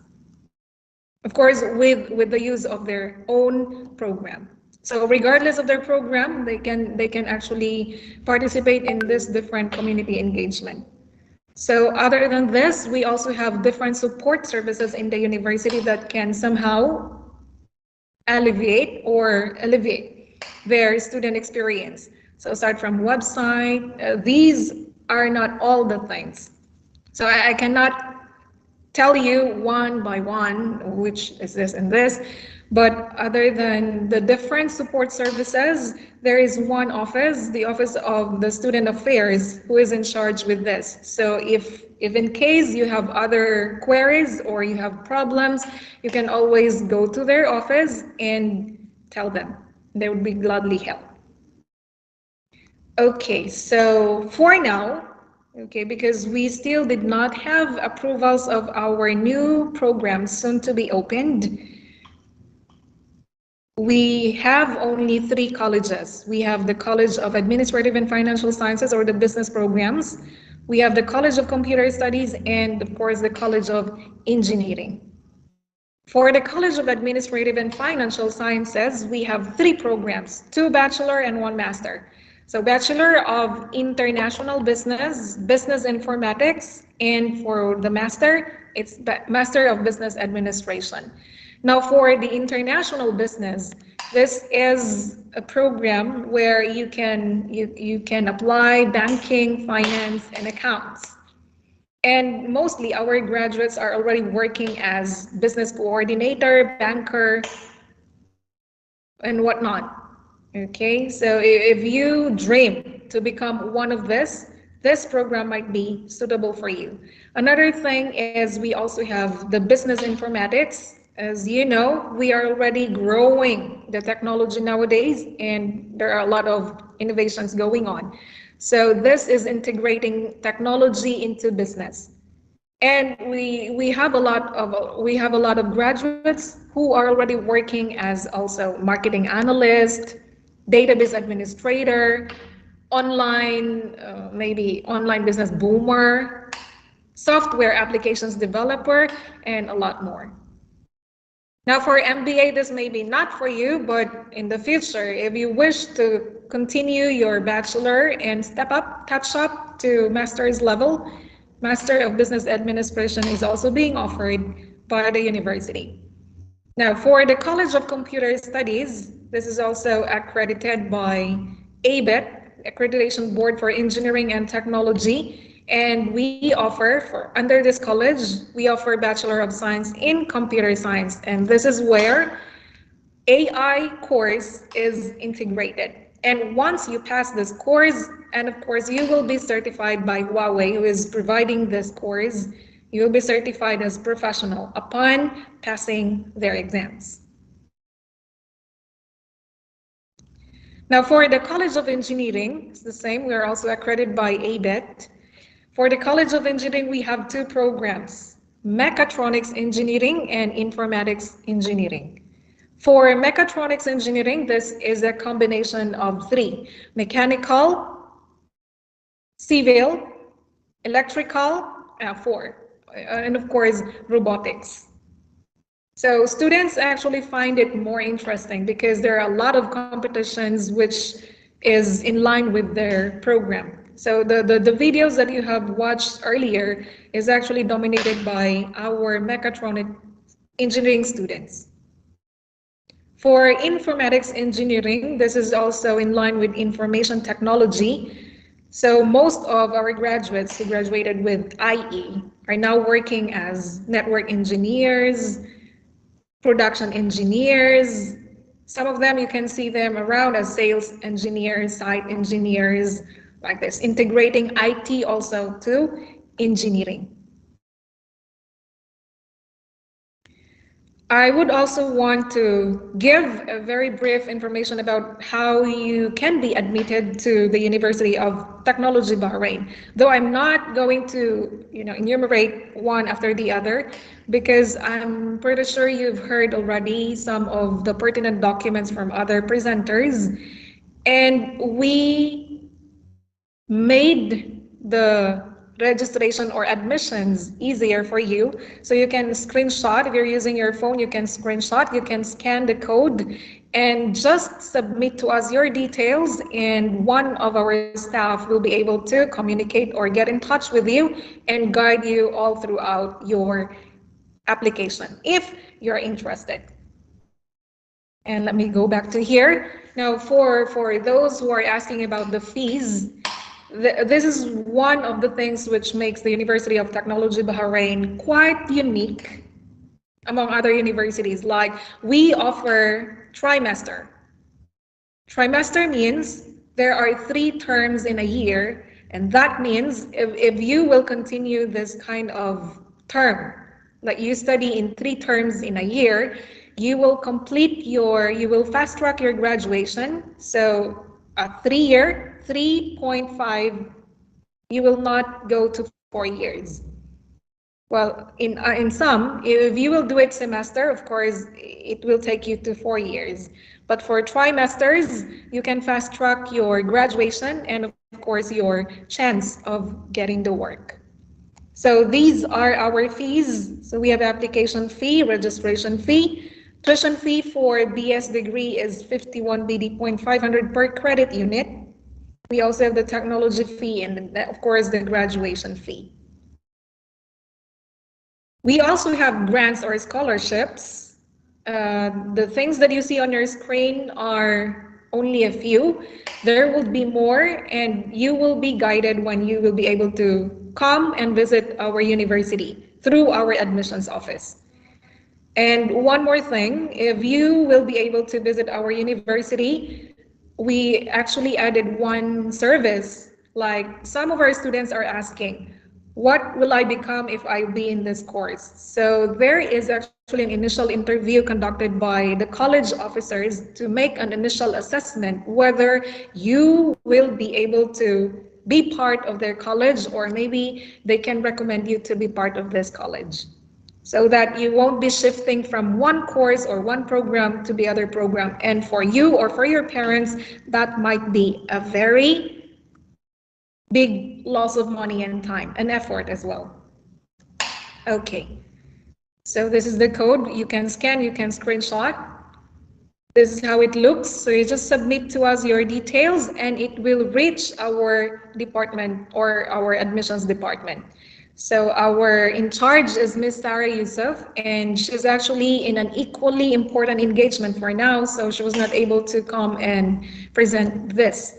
Of course, with the use of their own program. So regardless of their program, they can actually participate in this different community engagement. So other than this, we also have different support services in the university that can somehow alleviate their student experience. So aside from website, these are not all the things. So I cannot tell you one by one which is this and this, but other than the different support services, there is one office, the Office of the Student Affairs, who is in charge with this. So if in case you have other queries or you have problems, you can always go to their office and tell them. They would be gladly help. Okay, so for now, okay, because we still did not have approvals of our new programs soon to be opened. We have only 3 colleges. We have the College of Administrative and Financial Sciences, or the business programs. We have the College of Computer Studies, and of course the College of Engineering. For the College of Administrative and Financial Sciences, we have 3 programs, 2 bachelor and 1 master. So Bachelor of International Business, Business Informatics, and for the master, it's Master of Business Administration. Now for the international business, this is a program where you can apply banking, finance, and accounts. And mostly our graduates are already working as business coordinator, banker, and whatnot. Okay, so if you dream to become one of this program might be suitable for you. Another thing is we also have the business informatics. As you know, we are already growing the technology nowadays, and there are a lot of innovations going on. So this is integrating technology into business. And we have a lot of graduates who are already working as also marketing analyst, database administrator, online maybe online business boomer, software applications developer, and a lot more. Now for MBA, this may be not for you, but in the future, if you wish to continue your bachelor and step up, catch up to master's level, Master of Business Administration is also being offered by the university. Now for the College of Computer Studies, this is also accredited by ABET, Accreditation Board for Engineering and Technology, and we offer, under this college, we offer Bachelor of Science in Computer Science, and this is where AI course is integrated. And once you pass this course, and of course you will be certified by Huawei, who is providing this course, you will be certified as professional upon passing their exams. Now for the College of Engineering, it's the same. We are also accredited by ABET. For the College of Engineering, we have 2 programs, Mechatronics Engineering and Informatics Engineering. For Mechatronics Engineering, this is a combination of 3, mechanical, civil, electrical, 4, and of course, robotics. So students actually find it more interesting because there are a lot of competitions which is in line with their program. So the videos that you have watched earlier is actually dominated by our mechatronic engineering students. For informatics engineering, this is also in line with information technology. So most of our graduates who graduated with IE are now working as network engineers, production engineers. Some of them, you can see them around as sales engineers, site engineers, like this, integrating IT also to engineering. I would also want to give a very brief information about how you can be admitted to the University of Technology Bahrain, though I'm not going to enumerate one after the other, because I'm pretty sure you've heard already some of the pertinent documents from other presenters, and we made the registration or admissions easier for you. So you can screenshot, if you're using your phone, you can screenshot, you can scan the code and just submit to us your details, and one of our staff will be able to communicate or get in touch with you and guide you all throughout your application if you're interested. And let me go back to here. Now for those who are asking about the fees, this is one of the things which makes the University of Technology Bahrain quite unique among other universities. Like, we offer trimester. Trimester means there are 3 terms in a year, and that means if you will continue this kind of term, like you study in 3 terms in a year, you will fast track your graduation. So a 3-year, 3.5 You will not go to 4 years. Well, in some, if you will do it semester, of course, it will take you to 4 years. But for trimesters, you can fast track your graduation and, of course, your chance of getting the work. So these are our fees. So we have application fee, registration fee. Tuition fee for BS degree is 51 BD point 500 per credit unit. We also have the technology fee and, of course, the graduation fee. We also have grants or scholarships. The things that you see on your screen are only a few. There will be more, and you will be guided when you will be able to come and visit our university through our admissions office. And one more thing, if you will be able to visit our university, we actually added one service. Like some of our students are asking, what will I become if I be in this course? So there is actually an initial interview conducted by the college officers to make an initial assessment whether you will be able to be part of their college, or maybe they can recommend you to be part of this college, so that you won't be shifting from one course or one program to the other program. And for you or for your parents, that might be a very big loss of money and time and effort as well. Okay, so this is the code. You can scan, you can screenshot. This is how it looks. So you just submit to us your details and it will reach our department or our admissions department. So our in charge is Miss Sarah Yusuf, and she's actually in an equally important engagement for now, so she was not able to come and present this.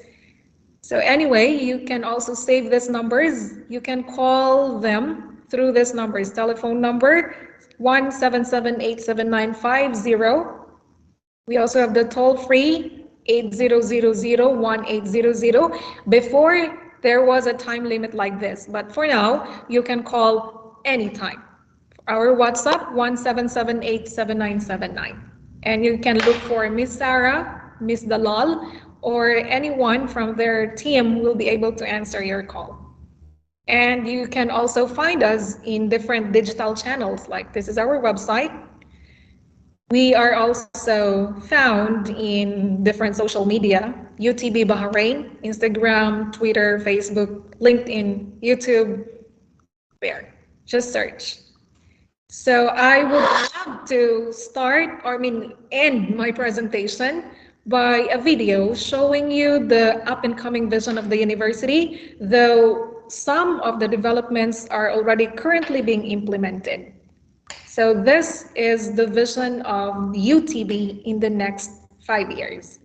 So anyway, you can also save these numbers. You can call them through this numbers. Telephone number 177879550. We also have the toll-free 80001800. Before, there was a time limit like this, but for now, you can call anytime. Our WhatsApp 1778799, and you can look for Miss Sarah, Miss Dalal, or anyone from their team will be able to answer your call. And you can also find us in different digital channels, like this is our website. We are also found in different social media, UTB Bahrain, Instagram, Twitter, Facebook, LinkedIn, YouTube, there. Just search. So I would love to end my presentation by a video showing you the up and coming vision of the university, though some of the developments are already currently being implemented. So this is the vision of UTB in the next 5 years.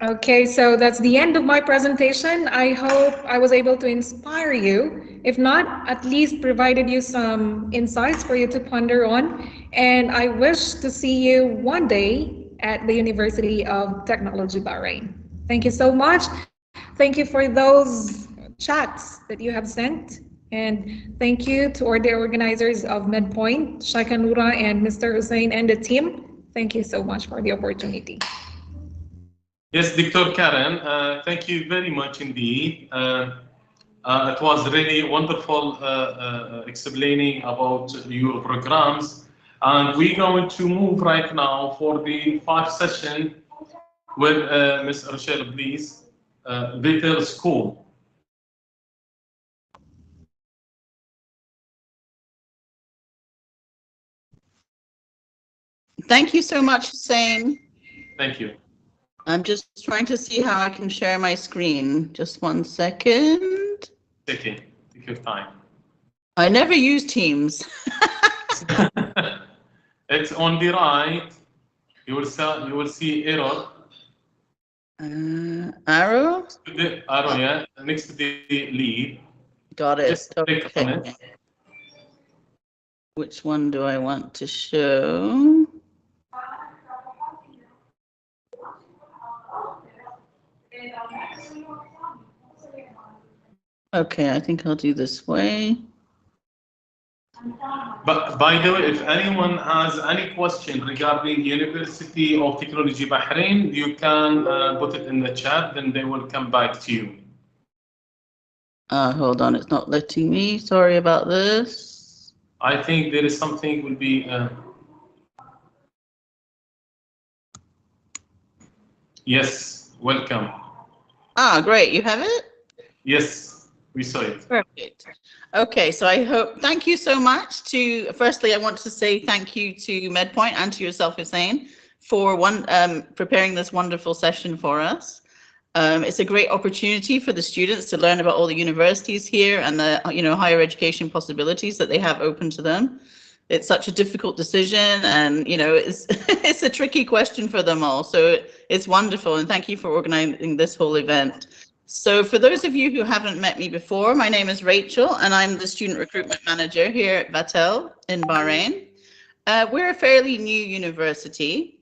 Okay, so that's the end of my presentation. I hope I was able to inspire you. If not, at least provided you some insights for you to ponder on. And I wish to see you one day at the University of Technology Bahrain. Thank you so much. Thank you for those chats that you have sent. And thank you to all the organizers of MedPoint, Shaika Noura and Mr. Hussein and the team. Thank you so much for the opportunity. Yes, Dr. Karen, thank you very much indeed. It was really wonderful explaining about your programs. And we're going to move right now for the 5th session with Ms. Rochelle, please. Better School. Thank you so much, Hussein. Thank you. I'm just trying to see how I can share my screen. Just 1 second. Take your time. I never use Teams. It's on the right. You will see arrow. Arrow? The arrow, yeah, next to the lead. Got it. Just click on Okay. it. Which one do I want to show? Okay, I think I'll do this way. But by the way, if anyone has any question regarding University of Technology Bahrain, you can put it in the chat, then they will come back to you. Hold on, it's not letting me. Sorry about this. I think there is something will be. Yes, welcome. Great, you have it? Yes, we saw it. Perfect. Okay, so thank you so much firstly, I want to say thank you to MedPoint and to yourself, Hussein, for preparing this wonderful session for us. It's a great opportunity for the students to learn about all the universities here and the higher education possibilities that they have open to them. It's such a difficult decision, and it's it's a tricky question for them all. So it's wonderful, and thank you for organizing this whole event. So for those of you who haven't met me before, my name is Rachel, and I'm the Student Recruitment Manager here at Batel in Bahrain. We're a fairly new university,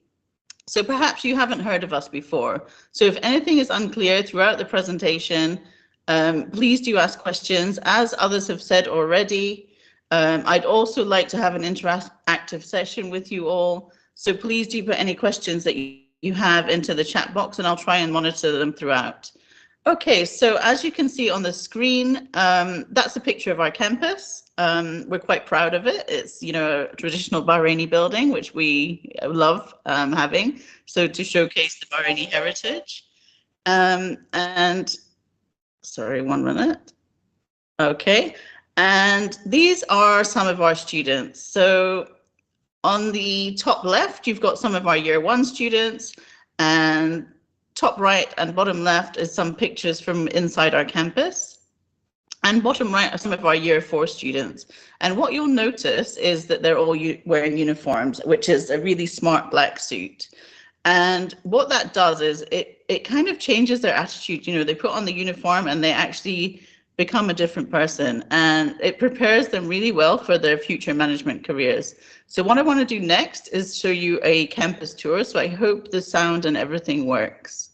so perhaps you haven't heard of us before. So if anything is unclear throughout the presentation, please do ask questions. As others have said already, I'd also like to have an interactive session with you all. So please do put any questions that you have into the chat box, and I'll try and monitor them throughout. Okay, so as you can see on the screen, that's a picture of our campus. We're quite proud of it. It's, a traditional Bahraini building, which we love having, so to showcase the Bahraini heritage. And sorry, 1 minute. Okay, and these are some of our students. So on the top left, you've got some of our year 1 students, and top right and bottom left is some pictures from inside our campus. And bottom right are some of our year 4 students. And what you'll notice is that they're all wearing uniforms, which is a really smart black suit. And what that does is it kind of changes their attitude. They put on the uniform and they actually become a different person, and it prepares them really well for their future management careers. So what I want to do next is show you a campus tour. So I hope the sound and everything works.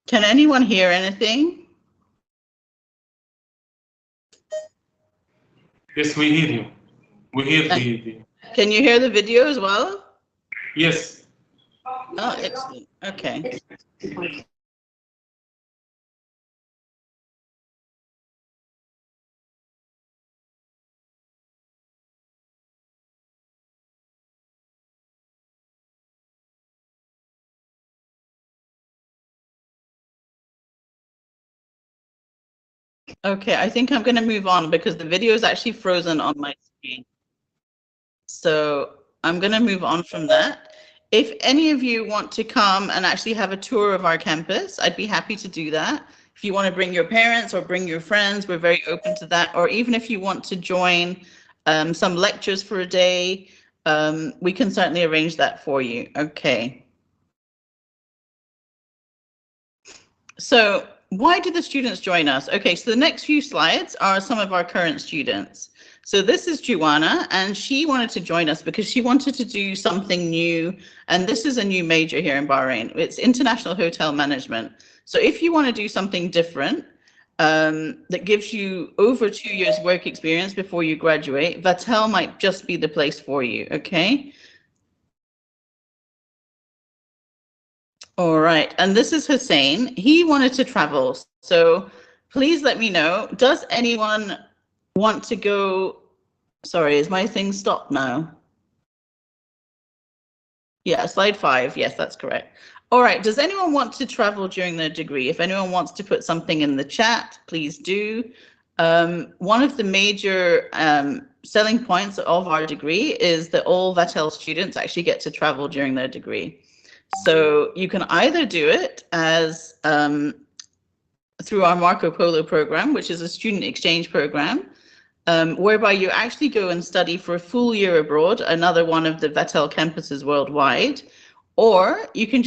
Can anyone hear anything? Yes, we hear you. We hear the. Can you hear the video as well? Yes. Oh, excellent. Okay. Okay, I think I'm going to move on because the video is actually frozen on my screen. So I'm going to move on from that. If any of you want to come and actually have a tour of our campus, I'd be happy to do that. If you want to bring your parents or bring your friends, we're very open to that. Or even if you want to join some lectures for a day, we can certainly arrange that for you. Okay. So why do the students join us? Okay, so the next few slides are some of our current students. So this is Juana, and she wanted to join us because she wanted to do something new. And this is a new major here in Bahrain. It's International Hotel Management. So if you want to do something different, that gives you over 2 years work experience before you graduate, Vatel might just be the place for you, okay? All right, and this is Hussein. He wanted to travel, so please let me know. Does anyone want to go? Sorry, is my thing stopped now? Yeah, slide 5. Yes, that's correct. All right, does anyone want to travel during their degree? If anyone wants to put something in the chat, please do. One of the major selling points of our degree is that all Vatel students actually get to travel during their degree. So you can either do it as through our Marco Polo program, which is a student exchange program, whereby you actually go and study for a full year abroad, another one of the Vatel campuses worldwide, or you can just